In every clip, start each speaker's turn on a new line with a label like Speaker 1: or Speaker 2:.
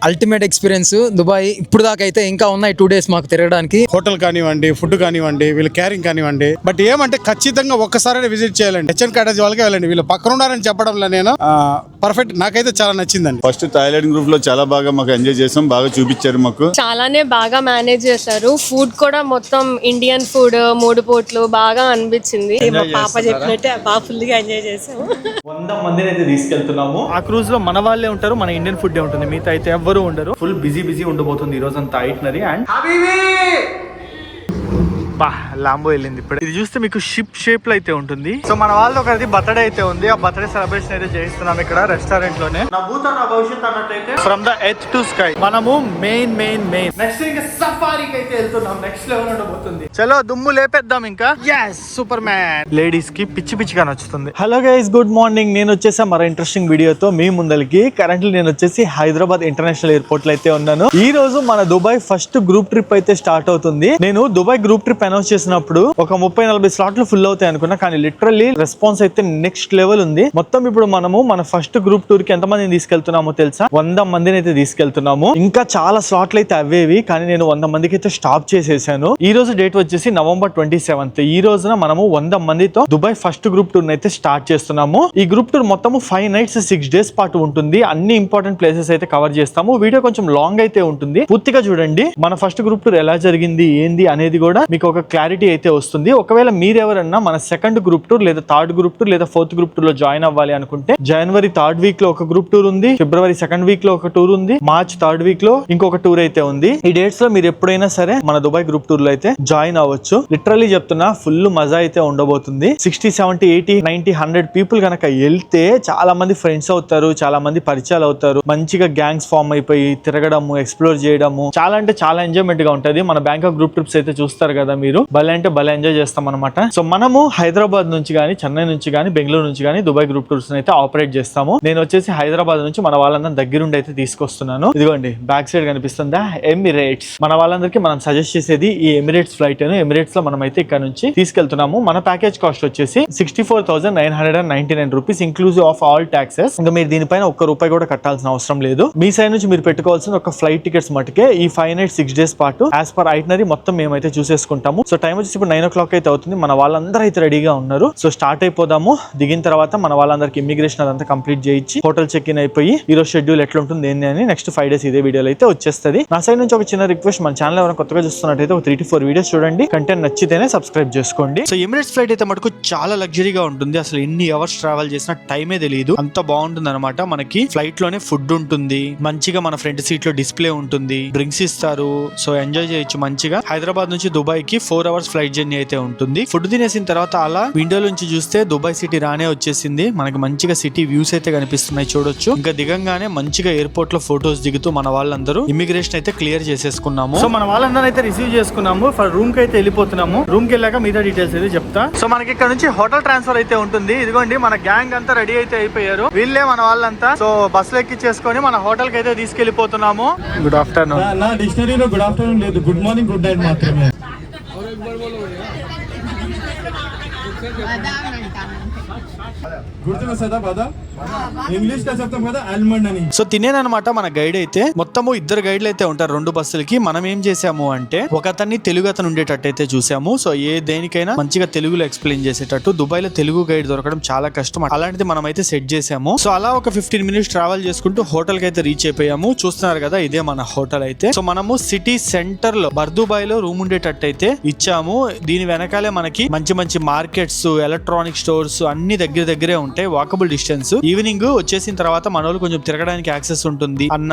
Speaker 1: Ultimate experience Dubai. ఇప్పుడు దాకా అయితే ఇంకా ఉన్నాయి 2 days మాకు తిరగడానికి.
Speaker 2: హోటల్ కానివ్వండి, ఫుడ్ కానివ్వండి, వీళ్ళ క్యారింగ్ కానివ్వండి. బట్ ఏమంటే ఖచ్చితంగా ఒక్కసారి విజిట్ చేయాలండి. హెచ్ఎన్ కాటేజ్ వాళ్ళకే వెళ్ళండి. వీళ్ళు పక్కన ఉన్నారని చెప్పడంలో నేను పర్ఫెక్ట్. నాకైతే చాలా నచ్చిందండి.
Speaker 3: ఫస్ట్ థాయిలాండ్ గ్రూప్ లో చాలా బాగా మాకు ఎంజాయ్ చేసాం, బాగా చూపించారు మాకు.
Speaker 4: చాలానే బాగా మేనేజ్ చేశారు. ఫుడ్ కూడా మొత్తం ఇండియన్ ఫుడ్ 3 పూట్లు బాగా అనిపించింది.
Speaker 5: మా పాప చెప్పినట్టే బాగా ఫుల్ గా ఎంజాయ్ చేసాము.
Speaker 6: 100 మందిని అయితే తీసుకెళ్తున్నాము. ఆ క్రూజ్ లో మన వాళ్ళే ఉంటారు, మన ఇండియన్ ఫుడ్ ఉంటుంది, మిగతా అయితే ఎవ్వరు ఉండరు. ఫుల్ బిజీ ఉండబోతుంది ఈ రోజు అంతా ఐటనరీ. అండ్ లాంబో వెళ్ళింది ఇప్పుడు. ఇది చూస్తే మీకు షిప్ షేప్ లో అయితే ఉంటుంది. సో మన వాళ్ళది ఒకటి బర్త్డే అయితే ఉంది. ఆ బర్త్డే సెలబ్రేషన్ అయితే చేస్తున్నాం ఇక్కడ రెస్టారెంట్ లోనే. నా భూత నా భవిష్యత్ అన్నట్టయితే from the earth to sky. మనము మెయిన్ నెక్స్ట్ ఇంకా సఫారీకి అయితే వెళ్తున్నాం. నెక్స్ట్ లెవెల్ ఉండబోతుంది. చలో దుమ్ము లేపేద్దాం ఇంకా. yes super man. లేడీస్ కి పిచ్చిగా నచ్చుతుంది. Hello guys, good morning. నేను వచ్చేసా మరో ఇంట్రెస్టింగ్ వీడియోతో మీ ముందరికి. కరెంట్లీ నేను వచ్చేసి హైదరాబాద్ ఇంటర్నేషనల్ ఎయిర్పోర్ట్ లో అయితే ఉన్నాను. ఈ రోజు మన దుబాయ్ ఫస్ట్ గ్రూప్ ట్రిప్ అయితే స్టార్ట్ అవుతుంది. నేను దుబాయ్ గ్రూప్ ట్రిప్ అనౌన్స్ చేసినప్పుడు ఒక 30-40 స్లాట్లు ఫుల్ అవుతాయి అనుకున్నా, కానీ లిటరల్లీ రెస్పాన్స్ అయితే నెక్స్ట్ లెవెల్ ఉంది. మొత్తం ఇప్పుడు మనము మన ఫస్ట్ గ్రూప్ టూర్ కి ఎంత మందిని తీసుకెళ్తున్నామో తెలుసా? 100 మందిని అయితే తీసుకెళ్తున్నాము. ఇంకా చాలా స్లాట్లు అయితే అవేవి, కానీ నేను 100 మందికి అయితే స్టాప్ చేసేసాను. ఈ రోజు డేట్ వచ్చేసి November 27th. ఈ రోజున మనము 100 మందితో దుబాయ్ ఫస్ట్ గ్రూప్ టూర్ అయితే స్టార్ట్ చేస్తున్నాము. ఈ గ్రూప్ టూర్ మొత్తము 5 nights 6 days పాటు ఉంటుంది. అన్ని ఇంపార్టెంట్ ప్లేసెస్ అయితే కవర్ చేస్తాము. వీడియో కొంచెం లాంగ్ అయితే ఉంటుంది, పూర్తిగా చూడండి. మన ఫస్ట్ గ్రూప్ టూర్ ఎలా జరిగింది ఏంది అనేది కూడా మీకు ఒక క్లారిటీ అయితే వస్తుంది. ఒకవేళ మీరెవరన్నా మన సెకండ్ గ్రూప్ టూర్ లేదా థర్డ్ గ్రూప్ టూర్ లేదా ఫోర్త్ గ్రూప్ టూర్ లో జాయిన్ అవ్వాలి అనుకుంటే, జనవరి 3rd వీక్ లో ఒక గ్రూప్ టూర్ ఉంది, ఫిబ్రవరి 2nd వీక్ లో ఒక టూర్ ఉంది, మార్చ్ 3rd వీక్ లో ఇంకొక టూర్ అయితే ఉంది. ఈ డేట్స్ లో మీరు ఎప్పుడైనా సరే మన దుబాయ్ గ్రూప్ టూర్ లో అయితే జాయిన్ అవ్వచ్చు. లిటరల్లీ చెప్తున్నా, ఫుల్ మజా అయితే ఉండబోతుంది. 60, 70, 80, 90, 100 పీపుల్ కనుక వెళ్తే చాలా మంది ఫ్రెండ్స్ అవుతారు, చాలా మంది పరిచయాలు అవుతారు. మంచిగా గ్యాంగ్స్ ఫామ్ అయిపోయి తిరగడము, ఎక్స్ప్లోర్ చేయడము చాలా అంటే చాలా ఎంజాయ్మెంట్ గా ఉంటది. మన బ్యాంకాక్ గ్రూప్ ట్రిప్స్ అయితే చూస్తారు కదా మీరు, భలే అంటే భలే ఎంజాయ్ చేస్తాం అనమాట. సో మనము హైదరాబాద్ నుంచి కానీ, చెన్నై నుంచి కానీ, బెంగళూరు నుంచి కానీ దుబాయ్ గ్రూప్ టూర్స్ అయితే ఆపరేట్ చేస్తాము. నేను వచ్చేసి హైదరాబాద్ నుంచి మన వాళ్ళందరూ దగ్గరుండి అయితే తీసుకొస్తున్నాను. ఇదిగోండి బ్యాక్ సైడ్ కనిపిస్తుందా, ఎమిరేట్స్. మన వాళ్ళందరికీ మనం సజెస్ట్ చేసేది ఈ ఎమిరేట్స్ ఫ్లైట్. ఎమిరేట్స్ లో మనం అయితే ఇక్కడ నుంచి తీసుకెళ్తున్నాము. మన ప్యాకేజ్ కాస్ట్ వచ్చేసి 64,999 rupees inclusive of all taxes. ఇంకా మీరు దీనిపైన ఒక్క రూపాయి కూడా కట్టాల్సిన అవసరం లేదు. మీ సైడ్ నుంచి మీరు పెట్టుకోవాల్సిన ఒక ఫ్లైట్ టికెట్స్ మటుకే ఈ 5 nights 6 days పాటు యాజ్ పర్ ఐటనరీ మొత్తం మేమైతే చూసేసుకుంటాము. సో టైం వచ్చేసి ఇప్పుడు 9 o'clock అయితే అవుతుంది. మన వాళ్ళందరూ అయితే రెడీగా ఉన్నారు. సో స్టార్ట్ అయిపోదాము. దిగిన తర్వాత మన వాళ్ళందరికి ఇమిగ్రేషన్ అదంతా కంప్లీట్ చేయించి హోటల్ చెక్ ఇన్ అయిపోయి ఈ రోజు షెడ్యూల్ ఎట్లా ఉంటుంది ఏంది అని నెక్స్ట్ 5 days ఇదే వీడియోలో అయితే వచ్చేస్తుంది. నా సైడ్ నుంచి ఒక చిన్న రిక్వెస్ట్, మన ఛానల్ ఎవరైనా కొత్తగా చూస్తున్నట్టయితే ఒక 3 to 4 వీడియోస్ చూడండి. కంటెంట్ నచ్చితేనే సబ్స్క్రైబ్ చేసుకోండి. సో ఎమిరేట్స్ ఫ్లైట్ అయితే మటుకు చాలా లగ్జరీగా ఉంటుంది. అసలు ఎన్ని అవర్స్ ట్రావెల్ చేసినా టైమే తెలియదు, అంత బాగుంటుంది అనమాట. మనకి ఫ్లైట్ లోనే ఫుడ్ ఉంటుంది, మంచిగా మన ఫ్రంట్ సీట్ లో డిస్ప్లే ఉంటుంది, డ్రింక్స్ ఇస్తారు. సో ఎంజాయ్ చేయొచ్చు మంచిగా. హైదరాబాద్ నుంచి దుబాయ్ కి 4 hours ఫ్లైట్ జర్నీ అయితే ఉంటుంది. ఫుడ్ తినేసిన తర్వాత అలా విండో నుంచి చూస్తే దుబాయ్ సిటీ రానే వచ్చేసింది. మనకి మంచిగా సిటీ వ్యూస్ అయితే కనిపిస్తున్నాయి, చూడొచ్చు. ఇంకా దిగంగానే మంచిగా ఎయిర్పోర్ట్ లో ఫొటోస్ దిగుతూ మన వాళ్ళందరూ ఇమిగ్రేషన్ అయితే క్లియర్ చేసేసుకున్నాము. సో మన వాళ్ళందరూ అయితే రిసీవ్ చేసుకున్నాము. ఫర్ రూమ్ కి అయితే వెళ్ళిపోతున్నాము. రూమ్ కి వెళ్ళాక మిగతా డీటెయిల్స్ అయితే చెప్తా. సో మనకి ఇక్కడ నుంచి హోటల్ ట్రాన్స్ఫర్ అయితే ఉంటుంది. ఇదిగోండి మన గ్యాంగ్ అంతా రెడీ అయితే అయిపోయారు. వీళ్ళే మన వాళ్ళంతా. సో బస్ లో ఎక్కించేసుకొని మన హోటల్ కి అయితే తీసుకెళ్లిపోతున్నాము. Good afternoon.
Speaker 7: నా డిక్షనరీలో గుడ్ ఆఫ్టర్నూన్ లేదు, గుడ్ మార్నింగ్ గుడ్ నైట్ మాత్రమే. గుర్తుకొస్తుందా పద? ఇంగ్లీష్ లో చెప్తాం కదా, ఆల్మండ్ అని.
Speaker 6: సో తినేనమాట మన గైడ్ అయితే. మొత్తము 2 గైడ్లు అయితే ఉంటారు 2 బస్సులకి. మనం ఏం చేసాము అంటే ఒక అతన్ని తెలుగు అతను ఉండేటట్టు అయితే చూసాము. సో దేనికైనా మంచిగా తెలుగులో ఎక్స్ప్లెయిన్ చేసేటట్టు. దుబాయ్ లో తెలుగు గైడ్ దొరకడం చాలా కష్టం, అలాంటిది మనం అయితే సెట్ చేసాము. సో అలా ఒక 15 minutes ట్రావెల్ చేసుకుంటూ హోటల్ కి అయితే రీచ్ అయిపోయాము. చూస్తున్నారు కదా, ఇదే మన హోటల్ అయితే. సో మనము సిటీ సెంటర్ లో బర్దుబాయ్ లో రూమ్ ఉండేటట్టు అయితే ఇచ్చాము. దీని వెనకాలే మనకి మంచి మంచి మార్కెట్స్, ఎలక్ట్రానిక్ స్టోర్స్ అన్ని దగ్గరే ఉంటాయి, వాకబుల్ డిస్టెన్స్. ఈవినింగ్ వచ్చేసిన తర్వాత మనోళ్ళు కొంచెం తిరగడానికి యాక్సెస్ ఉంటుంది అన్న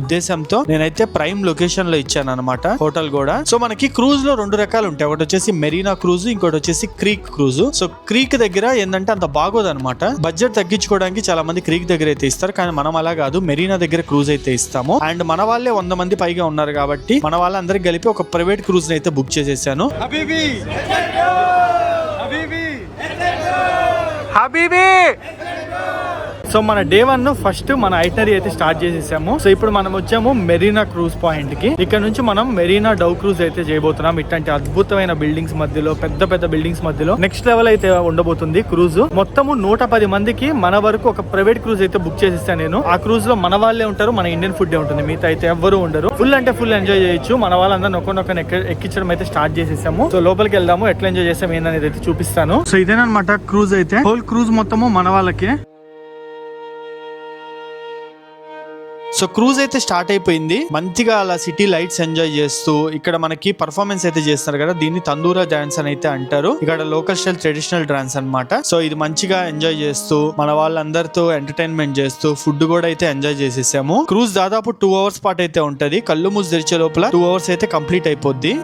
Speaker 6: ఉద్దేశంతో నేనైతే ప్రైమ్ లొకేషన్ లో ఇచ్చాను అనమాట హోటల్ కూడా. సో మనకి క్రూజ్ లో 2 రకాలు ఉంటాయి. ఒకటి వచ్చేసి మెరీనా క్రూజ్, ఇంకోటి వచ్చేసి క్రీక్ క్రూజ్. సో క్రీక్ దగ్గర ఏంటంటే అంత బాగోదు అనమాట. బడ్జెట్ తగ్గించుకోవడానికి చాలా మంది క్రీక్ దగ్గర అయితే ఇస్తారు, కానీ మనం అలా కాదు, మెరీనా దగ్గర క్రూజ్ అయితే ఇస్తాము. అండ్ మన వాళ్ళే 100 మంది పైగా ఉన్నారు కాబట్టి మన వాళ్ళందరికి కలిపి ఒక ప్రైవేట్ క్రూజ్ అయితే బుక్ చేసేసాను. హబీబీ సో మన డే 1 ఫస్ట్ మన ఐటనరీ అయితే స్టార్ట్ చేసేసాము. సో ఇప్పుడు మనం వచ్చాము మెరీనా క్రూజ్ పాయింట్ కి. ఇక్కడ నుంచి మనం మెరీనా డౌ క్రూజ్ అయితే చేయబోతున్నాం. ఇట్లాంటి అద్భుతమైన బిల్డింగ్స్ మధ్యలో, పెద్ద పెద్ద బిల్డింగ్స్ మధ్యలో నెక్స్ట్ లెవెల్ అయితే ఉండబోతుంది క్రూజ్. మొత్తము 110 మందికి మన వరకు ఒక ప్రైవేట్ క్రూజ్ అయితే బుక్ చేసిస్తాను నేను. ఆ క్రూజ్ లో మన వాళ్ళే ఉంటారు, మన ఇండియన్ ఫుడ్ ఉంటుంది, మిగతా అయితే ఎవ్వరు ఉండరు. ఫుల్ అంటే ఫుల్ ఎంజాయ్ చేయొచ్చు. మన వాళ్ళందరూ ఒక్కొక్కరిని ఎక్కించడం అయితే స్టార్ట్ చేసేసాము. సో లోపలికి వెళ్దాము, ఎట్లా ఎంజాయ్ చేసాం ఏందనేది అయితే చూపిస్తాను. సో ఇదేనమాట క్రూజ్ అయితే. హోల్ క్రూజ్ మొత్తము మన వాళ్ళకి. సో క్రూజ్ అయితే స్టార్ట్ అయిపోయింది. మంచిగా అలా సిటీ లైట్స్ ఎంజాయ్ చేస్తూ ఇక్కడ మనకి పర్ఫార్మెన్స్ అయితే చేస్తారు కదా, దీన్ని తందూరా డాన్స్ అని అయితే అంటారు. ఇక్కడ లోకల్ స్టైల్ ట్రెడిషనల్ డాన్స్ అన్నమాట. సో ఇది మంచిగా ఎంజాయ్ చేస్తూ మన వాళ్ళందరితో ఎంటర్టైన్మెంట్ చేస్తూ ఫుడ్ కూడా అయితే ఎంజాయ్ చేసేసాము. క్రూజ్ దాదాపు 2 hours పాటు అయితే ఉంటది. కళ్ళు మూసి తెరిచే లోపల 2 hours అయితే కంప్లీట్ అయిపోద్ది.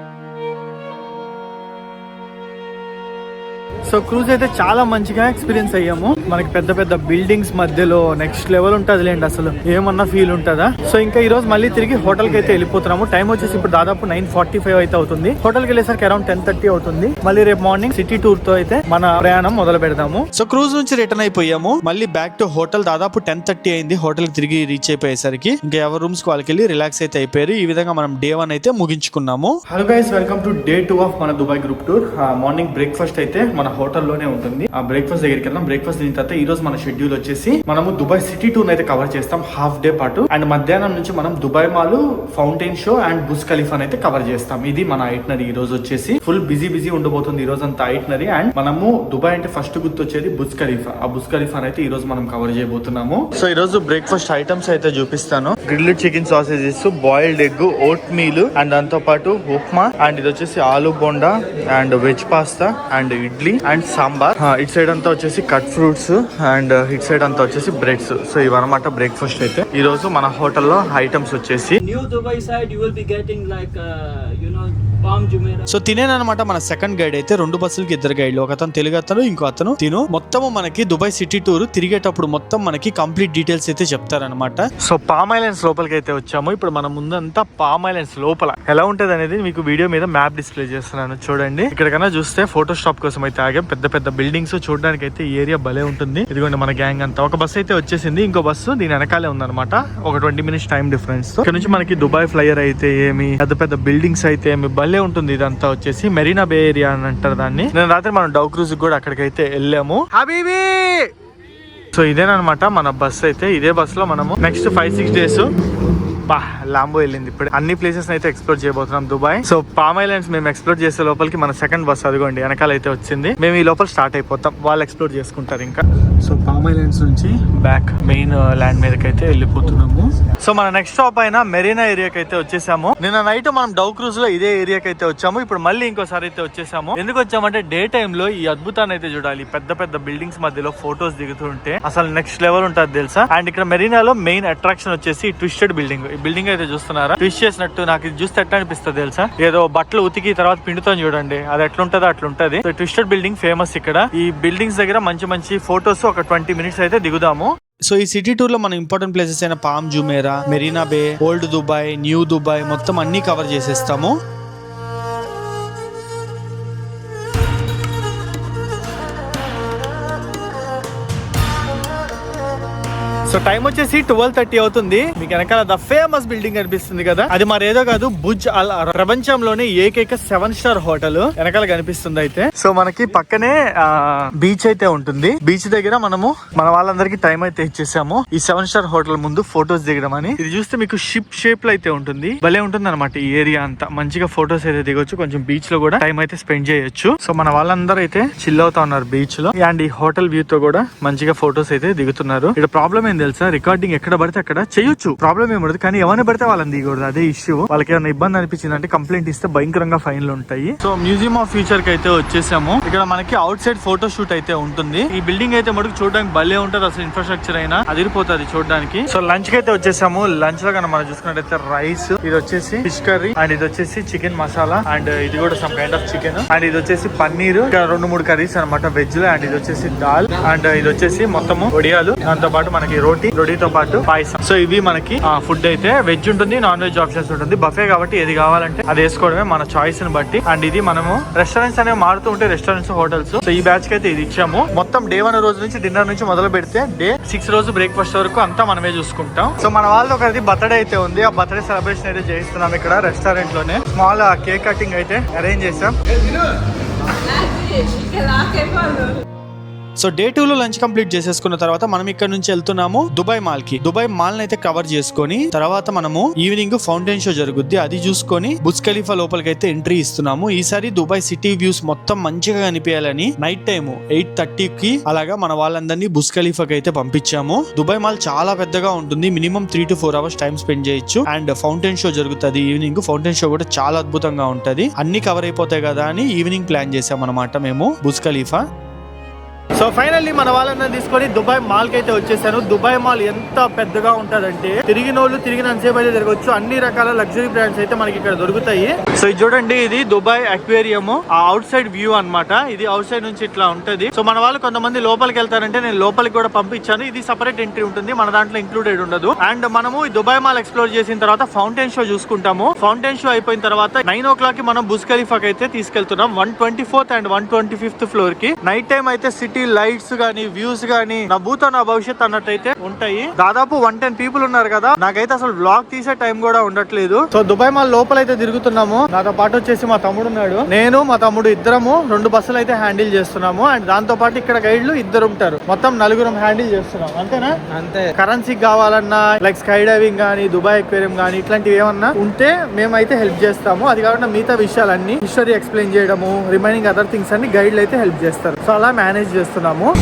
Speaker 6: సో క్రూజ్ అయితే చాలా మంచిగా ఎక్స్పీరియన్స్ అయ్యాము. మనకి పెద్ద పెద్ద బిల్డింగ్స్ మధ్యలో నెక్స్ట్ లెవెల్ ఉంటది లేండి, అసలు ఏమన్నా ఫీల్ ఉంటుందా. సో ఇంకా ఈ రోజు మళ్ళీ తిరిగి హోటల్ కి అయితే వెళ్ళిపోతున్నాము. టైం వచ్చేసి ఇప్పుడు దాదాపు 9:45 అయితే అవుతుంది. హోటల్ కి వెళ్ళేసరికి అరౌండ్ 10:30 అవుతుంది. మళ్ళీ రేపు మార్నింగ్ సిటీ టూర్ తో అయితే మన ప్రయాణం మొదలు పెడదాము. సో క్రూజ్ నుంచి రిటర్న్ అయిపోయాము. మళ్ళీ బ్యాక్ టు హోటల్. దాదాపు 10:30 అయింది హోటల్ తిరిగి రీచ్ అయిపోయేసరికి. ఇంకా ఎవరి రూమ్స్ కి వాళ్ళకి వెళ్ళి రిలాక్స్ అయితే అయిపోయారు. ఈ విధంగా మనం డే 1 అయితే ముగించుకున్నాము. Hello guys, welcome to day 2 of మన Dubai group tour. Morning breakfast అయితే మన హోటల్లోనే ఉంటుంది. ఆ బ్రేక్ఫాస్ట్ దగ్గరికి వెళ్దాం. బ్రేక్ఫాస్ట్ తిన్న తర్వాత ఈ రోజు మన షెడ్యూల్ వచ్చేసి మనము దుబాయ్ సిటీ టూర్ అయితే కవర్ చేస్తాం హాఫ్ డే పాటు. అండ్ మధ్యాహ్నం నుంచి మనం Dubai mall, fountain show and Burj Khalifa అయితే కవర్ చేస్తాం. ఇది మన ఐటనరీ. ఈ రోజు వచ్చేసి ఫుల్ బిజీ ఉండబోతుంది ఈ రోజు అంతా ఐటనరీ. అండ్ మనము దుబాయ్ అంటే ఫస్ట్ గుర్తొచ్చేది బుర్జ్ ఖలీఫా. ఆ బుర్జ్ ఖలీఫా అయితే ఈ రోజు మనం కవర్ చేయబోతున్నాము. సో ఈ రోజు బ్రేక్ఫాస్ట్ ఐటమ్స్ అయితే చూపిస్తాను. Grilled chicken sausages, boiled egg, vote meal and దాంతో పాటు ఉప్మా, అండ్ ఇది వచ్చేసి aloo bonda and veg pasta and idli and sambar. It side అంతా వచ్చేసి cut fruits and it side అంతా వచ్చేసి బ్రెడ్స్. సో ఇవన్నమాట బ్రేక్ఫాస్ట్ అయితే ఈ రోజు మన హోటల్లో ఐటమ్స్ వచ్చేసి.
Speaker 8: New Dubai side you will be getting like Palm Jumeirah.
Speaker 6: సో తినేనమాట మన సెకండ్ గైడ్ అయితే. 2 బస్సులకి 2 గైడ్లు, ఒక అతను తెలుగు అతను, ఇంకో అతను తిను. మొత్తము మనకి దుబాయ్ సిటీ టూర్ తిరిగేటప్పుడు మొత్తం మనకి కంప్లీట్ డీటెయిల్స్ అయితే చెప్తారనమాట. సో పామ్ ఐలాండ్స్ లోపలికి అయితే వచ్చాము. ఇప్పుడు మన ముందంతా పామ్ ఐలాండ్స్ లోపల ఎలా ఉంటది అనేది మీకు వీడియో మీద మ్యాప్ డిస్ప్లే చేస్తున్నాను చూడండి. ఇక్కడ కన్నా చూస్తే ఫోటో స్టాప్ కోసం అయితే ఆగాం. పెద్ద పెద్ద బిల్డింగ్స్ చూడడానికి అయితే ఈ ఏరియా భలే ఉంటుంది. ఇదిగోండి మన గ్యాంగ్ అంతా. ఒక బస్సు అయితే వచ్చేసింది, ఇంకో బస్సు దీని వెనకాలే ఉందన్నమాట. ఒక 20 minutes టైం డిఫరెన్స్. ఇక్కడ నుంచి మనకి దుబాయ్ ఫ్లైయర్ అయితే ఏమి, పెద్ద పెద్ద బిల్డింగ్స్ అయితే ఏమి భలే ఉంటుంది. ఇదంతా వచ్చేసి మెరీనా బే ఏరియా అని అంటారు దాన్ని. నేను రాత్రి మనం డౌ క్రూజ్ కూడా అక్కడికైతే వెళ్ళాము. హబీబీ. సో ఇదేనమాట మన బస్ అయితే. ఇదే బస్ లో మనము నెక్స్ట్ 5-6 days లాంబో వెళ్ళింది. ఇప్పుడు అన్ని ప్లేసెస్ అయితే ఎక్స్ప్లోర్ చేయబోతున్నాం దుబాయ్. సో పామ్ ఐలాండ్స్ మేము ఎక్స్ప్లోర్ చేసే లోపలికి మన సెకండ్ బస్ అదిగోండి వెనకాల అయితే వచ్చింది. మేము ఈ లోపల స్టార్ట్ అయిపోతాం, వాళ్ళు ఎక్స్ప్లోర్ చేసుకుంటారు ఇంకా. సో పామ్ ఐలాండ్స్ నుంచి బ్యాక్ మెయిన్ ల్యాండ్ మీదకి అయితే వెళ్ళిపోతున్నాము. సో మన నెక్స్ట్ స్టాప్ అయిన మెరీనా ఏరియాకి అయితే వచ్చేసాము. నిన్న నైట్ మనం డౌ క్రూజ్ లో ఇదే ఏరియాకి అయితే వచ్చాము. ఇప్పుడు మళ్ళీ ఇంకోసారి అయితే వచ్చేసాము. ఎందుకు వచ్చామంటే డే టైమ్ లో ఈ అద్భుతాన్ని అయితే చూడాలి. పెద్ద పెద్ద బిల్డింగ్స్ మధ్యలో ఫోటోస్ దిగుతుంటే అసలు నెక్స్ట్ లెవెల్ ఉంటుంది తెలుసా. అండ్ ఇక్కడ మెరీనాలో మెయిన్ అట్రాక్షన్ వచ్చేసి ట్విస్టెడ్ బిల్డింగ్. ఈ బిల్డింగ్ అయితే చూస్తున్నారా, ట్విస్ట్ చేసినట్టు. నాకు ఇది చూస్తే ఎట్లా అనిపిస్తుంది తెలుసా, ఏదో బట్టలు ఉతికి తర్వాత పిండుతో చూడండి, అది ఎట్లుంటదో అట్లుంటది. ట్విస్టెడ్ బిల్డింగ్ ఫేమస్ ఇక్కడ. ఈ బిల్డింగ్స్ దగ్గర మంచి మంచి ఫోటోస్ ఒక 20 minutes అయితే దిగుదాము. సో ఈ సిటీ టూర్ లో మనం ఇంపార్టెంట్ ప్లేసెస్ అయిన పామ్ జుమేరా, మెరీనా బే, ఓల్డ్ దుబాయ్, న్యూ దుబాయ్ మొత్తం అన్ని కవర్ చేసేస్తాము. సో టైం వచ్చేసి 12:30 అవుతుంది. మీకు వెనకాల ద ఫేమస్ బిల్డింగ్ కనిపిస్తుంది కదా, అది మరేదో కాదు, బుర్జ్ అల్ అరబ్. ప్రపంచంలోనే ఏకైక 7-star హోటల్ వెనకాల కనిపిస్తుంది అయితే. సో మనకి పక్కనే బీచ్ అయితే ఉంటుంది. బీచ్ దగ్గర మనము మన వాళ్ళందరికీ టైం అయితే ఇచ్చేసాము ఈ 7-star హోటల్ ముందు ఫోటోస్ దిగడం అని. ఇది చూస్తే మీకు షిప్ షేప్ లో అయితే ఉంటుంది, భలే ఉంటుంది అనమాట. ఈ ఏరియా అంతా మంచిగా ఫోటోస్ అయితే దిగొచ్చు. కొంచెం బీచ్ లో కూడా టైం అయితే స్పెండ్ చేయొచ్చు. సో మన వాళ్ళందరూ అయితే చిల్ అవుతా ఉన్నారు బీచ్ లో. అండ్ ఈ హోటల్ వ్యూ తో కూడా మంచిగా ఫోటోస్ అయితే దిగుతున్నారు. ఇక్కడ ప్రాబ్లం ఏంది తెలుసా, రికార్డింగ్ ఎక్కడ పడితే అక్కడ చేయొచ్చు, ప్రాబ్లం ఏమడదు. కానీ ఎవరిని పడితే వాళ్ళని దిగకూడదు, అదే ఇష్యూ. వాళ్ళకి ఏమైనా ఇబ్బంది అనిపించింది అంటే కంప్లైంట్ ఇస్తే భయంకరంగా ఫైన్లు ఉంటాయి. సో మ్యూజియం ఆఫ్ ఫ్యూచర్ కి అయితే వచ్చేసాము. ఇక్కడ మనకి అవుట్ సైడ్ ఫోటో షూట్ అయితే ఉంటుంది. ఈ బిల్డింగ్ అయితే మటుకు చూడడానికి భలే ఉంటది. అసలు ఇన్ఫ్రాస్ట్రక్చర్ అయినా అదిరిపోతుంది చూడడానికి. సో లంచ్ కి అయితే వచ్చేసాము. లంచ్ లో కన్నా మనం చూసుకున్నట్టయితే రైస్, ఇది వచ్చేసి ఫిష్ కర్రీ, అండ్ ఇది వచ్చేసి చికెన్ మసాలా, అండ్ ఇది కూడా some kind of chicken, and ఇది వచ్చేసి పన్నీర్, ఇక్కడ 2-3 కర్రీస్ అనమాట వెజ్ లో, అండ్ ఇది వచ్చేసి దాల్, అండ్ ఇది వచ్చేసి మొత్తము వడియాలు, దాంతో పాటు మనకి రోటీతో పాటు పాయసం. సో ఇవి మనకి ఫుడ్ అయితే వెజ్ ఉంటుంది, నాన్ వెజ్ ఆప్షన్స్ ఉంటుంది. బఫే కాబట్టి ఏది కావాలంటే అది వేసుకోవడమే మన చాయిస్ ని బట్టి. అండ్ ఇది మనము రెస్టారెంట్స్ అనేవి మారుతూ ఉంటే రెస్టారెంట్స్, హోటల్స్. సో ఈ బ్యాచ్ కి అయితే ఇది ఇచ్చాము. మొత్తం డే 1 రోజు నుంచి డిన్నర్ నుంచి మొదలు పెడితే డే 6 రోజు బ్రేక్ఫాస్ట్ వరకు అంతా మనమే చూసుకుంటాం. సో మన వాళ్ళతో ఒకటి బర్త్డే అయితే ఉంది. ఆ బర్త్డే సెలబ్రేషన్ అయితే చేయిస్తున్నాం ఇక్కడ రెస్టారెంట్ లోనే. స్మాల్ కేక్ కటింగ్ అయితే అరేంజ్ చేసాం. సో డే 2 లో లంచ్ కంప్లీట్ చేసేసుకున్న తర్వాత మనం ఇక్కడ నుంచి వెళ్తున్నాము దుబాయ్ మాల్ కి. దుబాయ్ మాల్ అయితే కవర్ చేసుకొని తర్వాత మనము ఈవినింగ్ ఫౌంటైన్ షో జరుగుద్ది, అది చూసుకొని బుర్జ్ ఖలీఫా లోపలికి అయితే ఎంట్రీ ఇస్తున్నాము. ఈసారి దుబాయ్ సిటీ వ్యూస్ మొత్తం మంచిగా కనిపించాలని నైట్ టైం 8:30 కి అలాగా మన వాళ్ళందరినీ బుర్జ్ ఖలీఫాకి అయితే పంపించాము. దుబాయ్ మాల్ చాలా పెద్దగా ఉంటుంది, minimum 3 to 4 hours time spend చేయొచ్చు. అండ్ ఫౌంటైన్ షో జరుగుతుంది ఈవినింగ్. ఫౌంటైన్ షో కూడా చాలా అద్భుతంగా ఉంటది. అన్ని కవర్ అయిపోతాయి కదా అని ఈవినింగ్ ప్లాన్ చేసాం అనమాట మేము బుర్జ్ ఖలీఫా. సో ఫైనల్లీ మన వాళ్ళని తీసుకొని దుబాయ్ మాల్ కి అయితే వచ్చేసాను. దుబాయ్ మాల్ ఎంత పెద్దగా ఉంటదంటే తిరిగినంతసేపు అయితే తిరగొచ్చు. అన్ని రకాల లగ్జరీ బ్రాండ్స్ అయితే మనకి ఇక్కడ దొరుకుతాయి. సో ఇది చూడండి, ఇది దుబాయ్ అక్వేరియం. ఆ అవుట్ సైడ్ వ్యూ అన్నమాట. ఇది అవుట్ సైడ్ నుంచి ఇట్లా ఉంటది. సో మన వాళ్ళు కొంతమంది లోపలికి వెళ్తారంటే నేను లోపలికి కూడా పంపించాను. ఇది సెపరేట్ ఎంట్రీ ఉంటుంది, మన దాంట్లో ఇంక్లూడెడ్ ఉండదు. అండ్ మనము ఈ దుబాయ్ మాల్ ఎక్స్ప్లోర్ చేసిన తర్వాత ఫౌంటైన్ షో చూసుకుంటాము. ఫౌంటైన్ షో అయిపోయిన తర్వాత 9 o'clock కి మనం బుర్జ్ ఖలీఫాకి అయితే తీసుకెళ్తున్నాం. 124th and 125th ఫ్లోర్ కి. నైట్ టైం అయితే సిటీ లైట్స్ గానీ వ్యూస్ గానీ నా భూతో నా భవిష్యత్ అన్నట్టయితే ఉంటాయి. దాదాపు 110 people ఉన్నారు కదా, నాకైతే అసలు బ్లాగ్ తీసే టైం కూడా ఉండట్లేదు. సో దుబాయ్ మాల్ లోపల అయితే తిరుగుతున్నాము. నాతో పాటు వచ్చేసి మా తమ్ముడు ఉన్నాడు. నేను మా తమ్ముడు ఇద్దరము 2 బస్సులు అయితే హ్యాండిల్ చేస్తున్నాము. అండ్ దాంతో పాటు ఇక్కడ గైడ్లు 2 ఉంటారు. మొత్తం 4 హ్యాండిల్ చేస్తున్నాం. అంతేనా? అంతే. కరెన్సీ కావాలన్నా లైక్ స్కై డైవింగ్ గానీ దుబాయ్ అక్వేరియం గానీ ఇట్లాంటివి ఏమన్నా ఉంటే మేమైతే హెల్ప్ చేస్తాము. అది కాకుండా మిగతా విషయాలన్నీ హిస్టరీ ఎక్స్ప్లెయిన్ చేయడము, రిమైనింగ్ అదర్ థింగ్స్ అన్ని గైడ్లు అయితే హెల్ప్ చేస్తారు. సో అలా మేనేజ్ చేస్తున్నాము.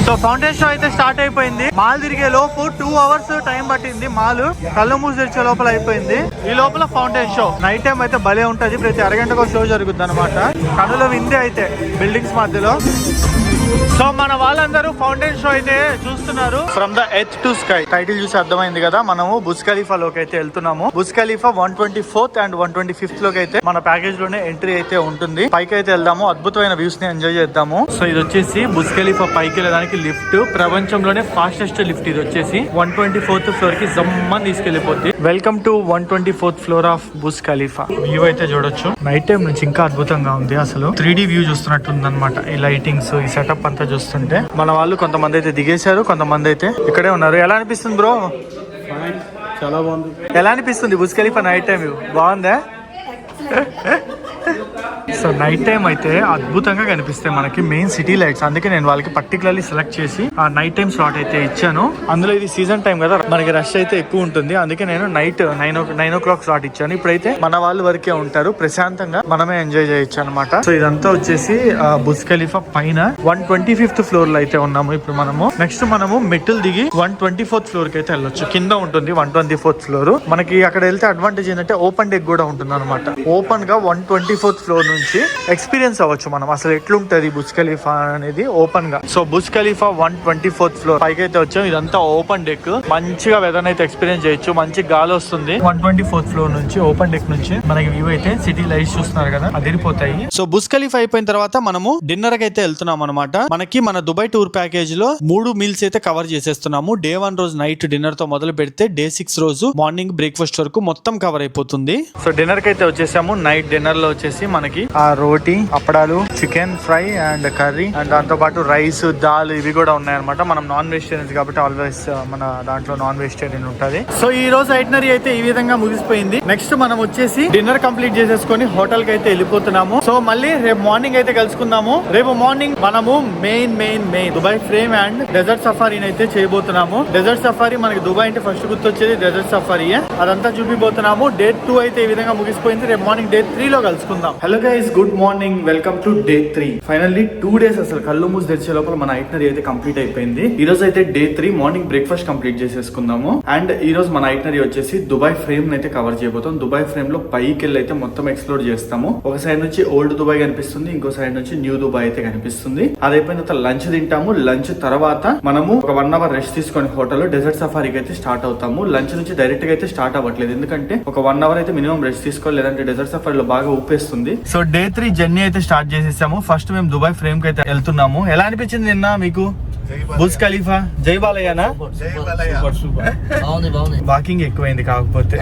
Speaker 6: సో ఫౌంటైన్ షో అయితే స్టార్ట్ అయిపోయింది. మాల్ తిరిగే లోపు 2 hours టైం పట్టింది. మాల్ కళ్ళు మూసి తెరిచే లోపల అయిపోయింది. ఈ లోపల ఫౌంటైన్ షో నైట్ టైం అయితే భలే ఉంటది. ప్రతి అరగంటకు షో జరుగుద్ది అనమాట. కనుల విందే అయితే బిల్డింగ్స్ మధ్యలో. సో మన వాళ్ళందరూ ఫౌంటైన్ షో అయితే చూస్తున్నారు. From the earth to sky title చూసి అర్థమైంది కదా, మనము బుర్జ్ ఖలీఫా లోకి అయితే వెళ్తున్నాము. Burj Khalifa 124th and 125th లోకి అయితే మన ప్యాకేజ్ లోనే ఎంట్రీ అయితే ఉంటుంది. పైకి అయితే వెళ్దాము, అద్భుతమైన వ్యూస్ ని ఎంజాయ్ చేద్దాము. సో ఇది వచ్చేసి బుర్జ్ ఖలీఫా పైకి వెళ్ళడానికి లిఫ్ట్. ప్రపంచంలోనే ఫాస్టెస్ట్ లిఫ్ట్ ఇది వచ్చేసి 124th ఫ్లోర్ కి జమ్మని తీసుకెళ్లిపోద్ది. Welcome to 124th floor of Burj Khalifa. View అయితే చూడొచ్చు. నైట్ టైం నుంచి ఇంకా అద్భుతంగా ఉంది. అసలు 3D వ్యూ చూస్తున్నట్టుంది అనమాట. ఈ లైటింగ్స్, ఈ సెటప్ అంతా చూస్తుంటే. మన వాళ్ళు కొంతమంది అయితే దిగేశారు, కొంతమంది అయితే ఇక్కడే ఉన్నారు. ఎలా అనిపిస్తుంది బ్రో?
Speaker 2: చాలా బాగుంది.
Speaker 6: ఎలా అనిపిస్తుంది Burj Khalifa night time view? బాగుందా? సో నైట్ టైం అయితే అద్భుతంగా కనిపిస్తాయి మనకి మెయిన్ సిటీ లైట్స్. అందుకే నేను వాళ్ళకి పర్టికులర్లీ సెలెక్ట్ చేసి ఆ నైట్ టైం స్లాట్ అయితే ఇచ్చాను. అందులో ఇది సీజన్ టైం కదా, మనకి రష్ అయితే ఎక్కువ ఉంటుంది. అందుకే నేను నైట్ 9 o'clock స్లాట్ ఇచ్చాను. ఇప్పుడైతే మన వాళ్ళు వరకే ఉంటారు, ప్రశాంతంగా మనమే ఎంజాయ్ చేయొచ్చు అనమాట. సో ఇదంతా వచ్చేసి బుర్జ్ ఖలీఫా పైన 125th ఫ్లోర్ లో అయితే ఉన్నాము ఇప్పుడు మనము. నెక్స్ట్ మనము మెట్లు దిగి 124th ఫ్లోర్ కి అయితే వెళ్ళొచ్చు. కింద ఉంటుంది 124th ఫ్లోర్. మనకి అక్కడ వెళ్తే అడ్వాంటేజ్ ఏంటంటే ఓపెన్ డెక్ కూడా ఉంటుంది అనమాట. ఓపెన్ గా 124th ఫ్లోర్ నుంచి ఎక్స్పీరియన్స్ అవ్వచ్చు మనం అసలు ఎట్లుంటది బుర్జ్ ఖలీఫా అనేది ఓపెన్ గా. So Burj Khalifa 124th floor పైకి అయితే వచ్చాం. ఇదంతా ఓపెన్ డెక్. మంచిగా వెదర్ అయితే ఎక్స్పీరియన్స్ చేయొచ్చు. మంచి గాలి వస్తుంది. 124th ఫ్లోర్ నుంచి ఓపెన్ డెక్ నుంచి మనకి వ్యూ అయితే సిటీ లైట్స్ చూస్తున్నారు కదా, అదిరిపోతాయి. సో బుర్జ్ ఖలీఫా అయిపోయిన తర్వాత మనము డిన్నర్ కి అయితే వెళ్తున్నాం అనమాట. మనకి మన దుబాయ్ టూర్ ప్యాకేజ్ లో 3 మీల్స్ అయితే కవర్ చేసేస్తున్నాము. డే 1 రోజు నైట్ డిన్నర్ తో మొదలు పెడితే డే 6 రోజు మార్నింగ్ బ్రేక్ఫాస్ట్ వరకు మొత్తం కవర్ అయిపోతుంది. సో డిన్నర్ కి అయితే వచ్చేసాము. నైట్ డిన్నర్ లో వచ్చేసి మనకి ఆ రోటీ, అప్పడాలు, chicken fry and curry and దాంతో పాటు రైస్, దాల్ ఇవి కూడా ఉన్నాయన్నమాట. మనం నాన్ వెజిటేరియన్స్ కాబట్టి ఆల్వేస్ మన దాంట్లో నాన్ వెజిటేరియన్ ఉంటది. సో ఈ రోజు ఐటనరీ అయితే ఈ విధంగా ముగిసిపోయింది. నెక్స్ట్ మనం వచ్చేసి డిన్నర్ కంప్లీట్ చేసేసుకొని హోటల్ కి అయితే వెళ్ళిపోతున్నాము. సో మళ్ళీ రేపు మార్నింగ్ అయితే కలుసుకుందాము. రేపు మార్నింగ్ మనము main Dubai frame and desert సఫారీని అయితే చేయబోతున్నాము. డెజర్ట్ సఫారీ మనకి దుబాయ్ అంటే ఫస్ట్ గుర్తొచ్చేది డెజర్ట్ సఫారీ. అదంతా చూపిపోతున్నాము. డే 2 అయితే ఈ విధంగా ముగిసిపోయింది. రేపు మార్నింగ్ డే 3 లో కలుసుకుందాం. Hello guys, good morning, welcome to day 3. Finally 2 days అసలు కళ్ళు మూసి తెరిచే లోపల మన ఐటనరీ అయితే కంప్లీట్ అయిపోయింది. ఈ రోజు అయితే డే 3 మార్నింగ్ బ్రేక్ఫాస్ట్ కంప్లీట్ చేసేసుకుందాము. అండ్ ఈ రోజు మన ఐటనరీ వచ్చేసి దుబాయ్ ఫ్రేమ్ అయితే కవర్ చేయబోతాం. దుబాయ్ ఫ్రేమ్ లో పైకి వెళ్ళి అయితే మొత్తం ఎక్స్ప్లోర్ చేస్తాము. ఒక సైడ్ నుంచి ఓల్డ్ దుబాయ్ కనిపిస్తుంది, ఇంకో సైడ్ నుంచి న్యూ దుబాయ్ అయితే కనిపిస్తుంది. అది అయిపోయిన తర్వాత లంచ్ తింటాము. లంచ్ తర్వాత మనము ఒక 1 hour రెస్ట్ తీసుకొని హోటల్లో డెజర్ట్ సఫారీకి అయితే స్టార్ట్ అవుతాము. లంచ్ నుంచి డైరెక్ట్ గా అయితే స్టార్ట్ అవ్వట్లేదు, ఎందుకంటే ఒక 1 hour అయితే మినిమం రెస్ట్ తీసుకోవాలి, లేదంటే డెజర్ట్ సఫారీలో బాగా ఊపేస్తుంది. సో డే 3 జర్నీ అయితే స్టార్ట్ చేసేసాము. ఫస్ట్ మేము దుబాయ్ ఫ్రేమ్ కి అయితే వెళ్తున్నాము. ఎలా అనిపించింది నిన్న మీకు? బుర్జ్ ఖలీఫా, జై బాలయ్యనా? వాకింగ్ ఎక్కువైంది కాకపోతే.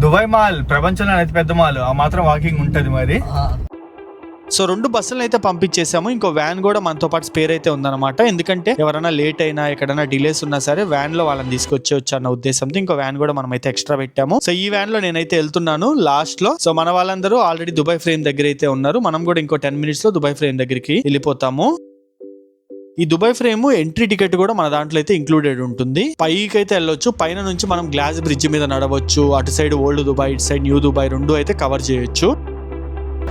Speaker 6: దుబాయ్ మాల్ ప్రపంచంలో అతి పెద్ద మాల్, ఆ మాత్రం వాకింగ్ ఉంటది మరి. సో 2 బస్సులను అయితే పంపించేసాము. ఇంకో వ్యాన్ కూడా మనతో పాటు స్పేర్ అయితే ఉందన్నమాట. ఎందుకంటే ఎవరైనా లేట్ అయినా ఎక్కడైనా డిలేస్ ఉన్నా సరే వ్యాన్ లో వాళ్ళని తీసుకొచ్చేవచ్చు అన్న ఉద్దేశంతో ఇంకో వ్యాన్ కూడా మనం అయితే ఎక్స్ట్రా పెట్టాము. సో ఈ వ్యాన్ లో నేనైతే వెళ్తున్నాను లాస్ట్ లో. సో మన వాళ్ళందరూ ఆల్రెడీ దుబాయ్ ఫ్రేమ్ దగ్గర అయితే ఉన్నారు. మనం కూడా ఇంకో 10 minutes లో దుబాయ్ ఫ్రేమ్ దగ్గరికి వెళ్ళిపోతాము. ఈ దుబాయ్ ఫ్రేమ్ ఎంట్రీ టికెట్ కూడా మన దాంట్లో అయితే ఇంక్లూడెడ్ ఉంటుంది. పైకి అయితే వెళ్ళొచ్చు. పైన నుంచి మనం గ్లాస్ బ్రిడ్జ్ మీద నడవచ్చు. అటు సైడ్ ఓల్డ్ దుబాయ్, ఇటు సైడ్ న్యూ దుబాయ్ 2 అయితే కవర్ చేయొచ్చు.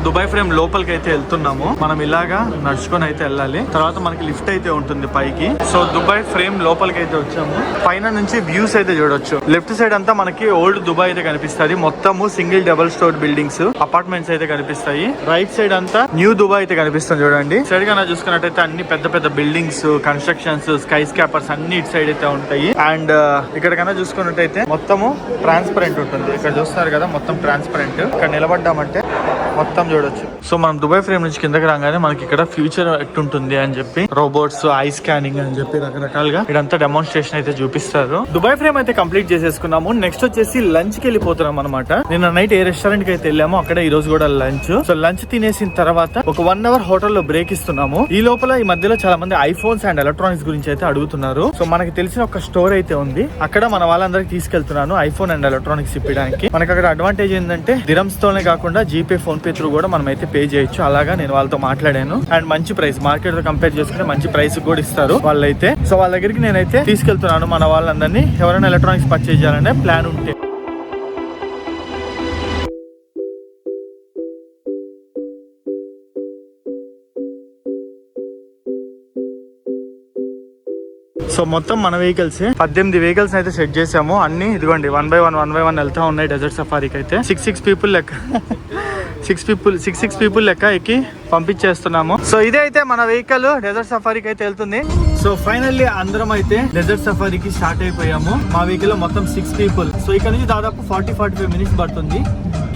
Speaker 6: దుబాయ్ ఫ్రేమ్ లోపలికి అయితే వెళ్తున్నాము. మనం ఇలాగా నడుచుకొని అయితే వెళ్ళాలి. తర్వాత మనకి లిఫ్ట్ అయితే ఉంటుంది పైకి. సో దుబాయ్ ఫ్రేమ్ లోపలికి అయితే వచ్చాము. పైన నుంచి వ్యూస్ అయితే చూడొచ్చు. లెఫ్ట్ సైడ్ అంతా మనకి ఓల్డ్ దుబాయ్ అయితే కనిపిస్తుంది. మొత్తము single double store buildings, apartments అయితే కనిపిస్తాయి. రైట్ సైడ్ అంతా న్యూ దుబాయ్ అయితే కనిపిస్తుంది చూడండి. సైడ్ గా చూసుకున్నట్టయితే అన్ని పెద్ద పెద్ద బిల్డింగ్స్, కన్స్ట్రక్షన్స్, స్కై స్కాపర్స్ అన్ని ఇటు సైడ్ అయితే ఉంటాయి. అండ్ ఇక్కడ కన్నా చూసుకున్నట్టయితే మొత్తము ట్రాన్స్పరెంట్ ఉంటుంది. ఇక్కడ చూస్తున్నారు కదా మొత్తం ట్రాన్స్పరెంట్. ఇక్కడ నిలబడ్డామంటే మొత్తం చూడొచ్చు. సో మనం దుబాయ్ ఫ్రేమ్ నుంచి కిందకి రాగానే మనకి ఇక్కడ ఫ్యూచర్ ఎట్టుంటుంది అని చెప్పి రోబోట్స్, ఐ స్కానింగ్ అని చెప్పి రకరకాలుగా ఇదంతా డెమోన్స్ట్రేషన్ అయితే చూపిస్తారు. దుబాయ్ ఫ్రేమ్ అయితే కంప్లీట్ చేసేసుకున్నాము. నెక్స్ట్ వచ్చేసి లంచ్ కి వెళ్ళిపోతున్నాం అనమాట. నిన్న నైట్ ఏ రెస్టారెంట్ కి అయితే వెళ్ళాము అక్కడ ఈ రోజు కూడా లంచ్. సో లంచ్ తినేసిన తర్వాత ఒక 1 hour హోటల్లో బ్రేక్ ఇస్తున్నాము. ఈ లోపల ఈ మధ్యలో చాలా మంది ఐఫోన్స్ అండ్ ఎలక్ట్రానిక్స్ గురించి అయితే అడుగుతున్నారు. సో మనకి తెలిసిన ఒక స్టోర్ అయితే ఉంది. అక్కడ మన వాళ్ళందరికి తీసుకెళ్తున్నాను ఐఫోన్ అండ్ ఎలక్ట్రానిక్స్ ఇప్పడానికి. మనకి అక్కడ అడ్వాంటేజ్ ఏంటంటే దిరమ్స్ తోనే కాకుండా జీపే, ఫోన్ పే త్రూ కూడా మనం అయితే పే చేయొచ్చు. అలాగా నేను వాళ్ళతో మాట్లాడాను. అండ్ మంచి ప్రైస్, మార్కెట్ తో కంపేర్ చేసుకుంటే మంచి ప్రైస్ కూడా ఇస్తారు వాళ్ళైతే. సో వాళ్ళ దగ్గరికి నేనైతే తీసుకెళ్తున్నాను మన వాళ్ళందరినీ. ఎవరైనా ఎలక్ట్రానిక్స్ పర్చేజ్ చేయాలనే ప్లాన్ ఉంటే. సో మొత్తం మన వెహికల్స్ 18 వెహికల్స్ అయితే సెట్ చేసాము. అన్ని ఇదిగోండి 1 by 1 వెళ్తా ఉన్నాయి. డెజర్ట్ సఫారీకి అయితే 6 people లెక్క 6 people లెక్క ఎక్కి పంపించేస్తున్నాము. సో ఇదే అయితే మన వెహికల్ డెజర్ట్ సఫారీకి అయితే వెళ్తుంది. సో ఫైనల్లీ అందరం అయితే డెజర్ట్ సఫారీకి స్టార్ట్ అయిపోయాము. మా వెహికల్ లో మొత్తం 6 people. సో ఇక్కడ నుంచి దాదాపు 40-45 minutes పడుతుంది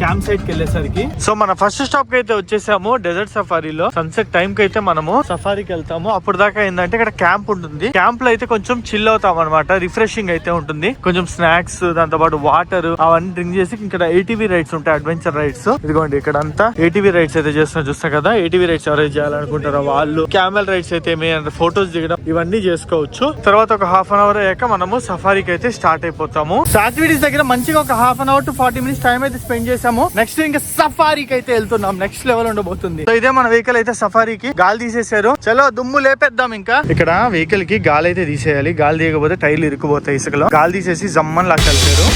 Speaker 6: క్యాంప్ సైట్ కి వెళ్ళేసరికి. సో మన ఫస్ట్ స్టాప్ కి అయితే వచ్చేసాము డెజర్ట్ సఫారీలో. సన్సెట్ టైం కి అయితే మనము సఫారీకి వెళ్తాము. అప్పుడు దాకా ఏంటంటే ఇక్కడ క్యాంప్ ఉంటుంది. క్యాంప్ లో అయితే కొంచెం చిల్ అవుతాం అనమాట. రిఫ్రెషింగ్ అయితే ఉంటుంది. కొంచెం స్నాక్స్, దాంతో పాటు వాటర్ అవన్నీ డ్రింక్ చేసి ఇక్కడ ATV రైడ్స్ ఉంటాయి, అడ్వెంచర్ రైడ్స్. ఇదిగోండి ఇక్కడ అంతా ATV రైడ్స్ అయితే చూస్తాం కదా. ATV రైడ్స్ ఎవరైతే చేయాలనుకుంటారో వాళ్ళు, క్యామెల్ రైడ్స్ అయితే ఫోటోస్ దిగడం ఇవన్నీ చేసుకోవచ్చు. తర్వాత ఒక 1/2 hour అయ్యాక మనము సఫారీకి అయితే స్టార్ట్ అయిపోతాము. సో యాక్టివిటీస్ దగ్గర మంచిగా ఒక 1/2 hour to 40 minutes టైం అయితే స్పెండ్ చేసాము. నెక్స్ట్ ఇంకా సఫారీకి అయితే వెళ్తున్నాం. నెక్స్ట్ లెవెల్ ఉండబోతుంది. సో ఇదే మన వెహికల్ అయితే సఫారీకి గాలి తీసేశారు. చలో దుమ్ము లేపేద్దాం. ఇంకా ఇక్కడ వెహికల్ కి గాలి అయితే తీసేయాలి. గాలి తీయకపోతే టైర్లు ఇరుక్కుపోతాయి ఇసుకలో. గాలి తీసేసి జమ్మని లాక్కెళ్తారు.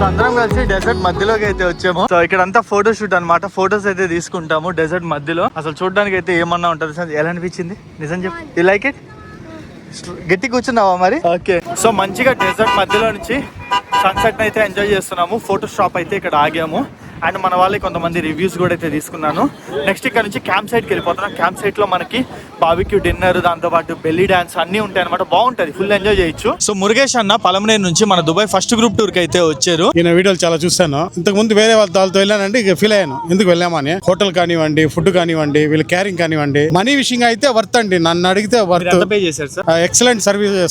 Speaker 6: అందరం కలిసి డెజర్ట్ మధ్యలోకి అయితే వచ్చాము. సో ఇక్కడ అంతా ఫోటో షూట్ అనమాట. ఫోటోస్ అయితే తీసుకుంటాము డెజర్ట్ మధ్యలో. అసలు చూడడానికి అయితే ఏమన్నా ఉంటుంది. ఎలా అనిపించింది నిజం చెప్పు. You like it? గట్టి కూర్చున్నావా మరి? ఓకే. సో మంచిగా డెజర్ట్ మధ్యలో నుంచి సన్సెట్ అయితే ఎంజాయ్ చేస్తున్నాము. ఫోటో స్టాప్ అయితే ఇక్కడ ఆగాము. అండ్ మన వాళ్ళకి కొంతమంది రివ్యూస్ కూడా అయితే తీసుకున్నాను. నెక్స్ట్ ఇక్కడ నుంచి క్యాంప్ సైట్కి వెళ్ళిపోతున్నాం. క్యాంప్ సైట్ లో మనకి బార్బిక్యూ డిన్నర్, దాంతో పాటు బెల్లీ డాన్స్ అన్ని ఉంటాయి అనమాట. బాగుంటది, ఫుల్ ఎంజాయ్ చేయొచ్చు. సో మురుగేష్ అన్న పలమనేరు నుంచి మన దుబాయ్ ఫస్ట్ గ్రూప్ టూర్ కి అయితే వచ్చారు.
Speaker 2: నేను వీడియోలు చాలా చూస్తాను. ఇంతకు ముందు వేరే వాళ్ళతో వెళ్ళానంటే ఇక ఫీల్ అయ్యాను ఎందుకు వెళ్ళామని. హోటల్ కానివ్వండి, ఫుడ్ కానివ్వండి, వీళ్ళ క్యారింగ్ కానివ్వండి, మనీ విషయంగా అయితే వర్త్ అండి. నన్ను అడిగితే వర్త్.
Speaker 6: పే చేశారు సార్.
Speaker 2: Excellent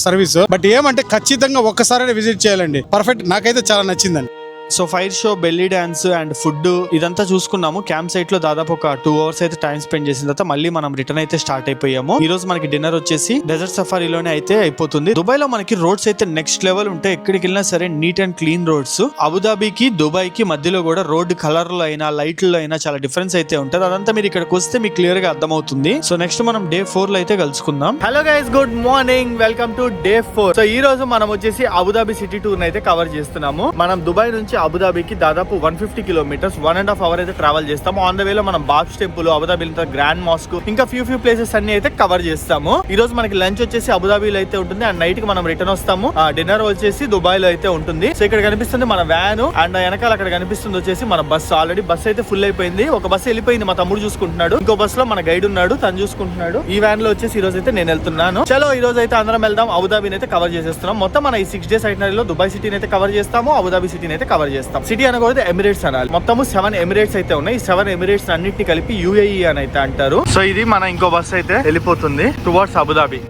Speaker 2: service. బట్ ఏమంటే ఖచ్చితంగా ఒక్కసారి విజిట్ చేయాలండి. పర్ఫెక్ట్. నాకైతే చాలా నచ్చిందండి.
Speaker 6: So fire show, belly dance and food ఇదంతా చూసుకున్నాము. క్యాంప్ సైట్ లో దాదాపు ఒక 2 hours అయితే టైం స్పెండ్ చేసిన తర్వాత మళ్ళీ మనం రిటర్న్ అయితే స్టార్ట్ అయిపోయాము. ఈ రోజు మనకి డిన్నర్ వచ్చేసి డెజర్ట్ సఫారీలోనే అయితే అయిపోతుంది. దుబాయ్ లో మనకి రోడ్స్ అయితే నెక్స్ట్ లెవెల్ ఉంటాయి. ఎక్కడికి వెళ్ళినా సరే నీట్ అండ్ క్లీన్ రోడ్స్. అబుదాబికి దుబాయ్ కి మధ్యలో కూడా రోడ్ కలర్ లో అయినా లైట్లలో అయినా చాలా డిఫరెన్స్ అయితే ఉంటుంది. అదంతా మీరు ఇక్కడికి వస్తే మీకు క్లియర్ గా అర్థమవుతుంది. సో నెక్స్ట్ మనం Day 4 లో అయితే కలుసుకుందాం. Hello guys, good morning, welcome to Day 4. So ఈ రోజు మనం వచ్చేసి అబుదాబి సిటీ టూర్ అయితే కవర్ చేస్తున్నాము. మనం దుబాయ్ నుంచి అబుదాబికి దాదాపు 150 kilometers 1.5 hours అయితే ట్రావెల్ చేస్తాము. ఆన్ ద వే లో మనం BAPS temple, Abu Dhabi grand mosque, ఇంకా ఫ్యూ ప్లేసెస్ అన్ని అయితే కవర్ చేస్తాము. ఈ రోజు మనకి లంచ్ వచ్చేసి అబుదాబిలో అయితే ఉంటుంది అండ్ నైట్ కి మనం రిటర్న్ వస్తాము. డిన్నర్ వచ్చేసి దుబాయ్ లో అయితే ఉంటుంది. సో ఇక్కడ కనిపిస్తుంది మన వ్యాన్ అండ్ వెనకాల అక్కడ కనిపిస్తుంది వచ్చేసి మన బస్. ఆల్రెడీ బస్ అయితే ఫుల్ అయిపోయింది. ఒక బస్ వెళ్ళిపోయింది, మా తమ్ముడు చూసుకుంటున్నాడు. ఇంకో బస్ లో మన గైడ్ ఉన్నాడు, తను చూసుకుంటున్నాడు. ఈ వ్యాన్ లో వచ్చేసి ఈ రోజు అయితే నేను వెళ్తున్నాను. చలో ఈ రోజు అయితే అందరం వెళ్దాం. అబుదాబిని అయితే కవర్ చేసేస్తున్నాం. మొత్తం మన ఈ 6 days ఐటనరీలో దుబాయ్ సిటీని అయితే కవర్ చేస్తాము, అబుదాబి సిటీని అయితే కవర్ చేస్తాం. సిటీ అనకూడదు, ఎమిరేట్స్ అనాలి. మొత్తము 7 ఎమిరేట్స్ అయితే ఉన్నాయి. ఈ 7 ఎమిరేట్స్ అన్నిటిని కలిపి UAE అని అయితే అంటారు. సో ఇది మన ఇంకో బస్ అయితే వెళ్ళిపోతుంది టువర్డ్స్ అబుదాబి.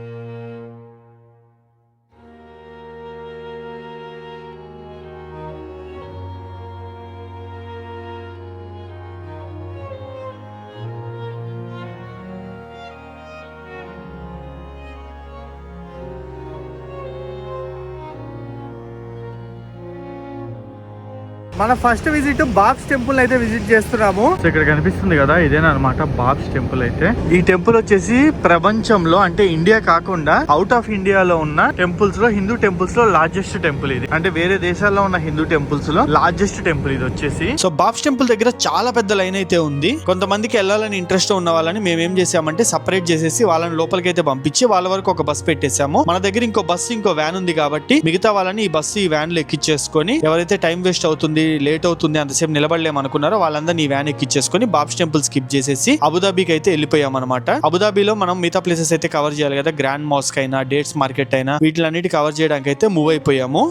Speaker 6: మన ఫస్ట్ విజిట్ బాబ్స్ టెంపుల్ అయితే విజిట్ చేస్తున్నాము. సో ఇక్కడ కనిపిస్తుంది కదా, ఇదేనా అనమాట బాబ్స్ టెంపుల్ అయితే. ఈ టెంపుల్ వచ్చేసి ప్రపంచంలో అంటే ఇండియా కాకుండా అవుట్ ఆఫ్ ఇండియాలో ఉన్న టెంపుల్స్ లో, హిందూ టెంపుల్స్ లో లార్జెస్ట్ టెంపుల్ ఇది. అంటే వేరే దేశాల్లో ఉన్న హిందూ టెంపుల్స్ లో లార్జెస్ట్ టెంపుల్ ఇది వచ్చేసి. సో బాబ్స్ టెంపుల్ దగ్గర చాలా పెద్ద లైన్ అయితే ఉంది. కొంతమందికి వెళ్ళాలని ఇంట్రెస్ట్ ఉన్న వాళ్ళని మేమేం చేసామంటే సపరేట్ చేసేసి వాళ్ళని లోపలికి అయితే పంపించి వాళ్ళ వరకు ఒక బస్ పెట్టేసాము. మన దగ్గర ఇంకో బస్సు, ఇంకో వ్యాన్ ఉంది కాబట్టి మిగతా వాళ్ళని ఈ బస్సు, ఈ వ్యాన్ లో ఎక్కిచ్చేసుకొని ఎవరైతే టైం వేస్ట్ అవుతుంది, లేట్ అవుతుంది, అంతసేపు నిలబడలేము అనుకున్నారో వాళ్ళందరినీ ఈ వ్యాన్ ఎక్కిచ్చేసుకొని బాబ్స్ టెంపుల్ స్కిప్ చేసేసి అబుదాబికి అయితే వెళ్ళిపోయాం అనమాట. అబుదాబిలో మనం మిగతా ప్లేసెస్ అయితే కవర్ చేయాలి కదా, గ్రాండ్ మాస్క్ అయినా, డేట్స్ మార్కెట్ అయినా, వీటిలన్నిటి కవర్ చేయడానికి అయితే మూవ్ అయిపోయాము.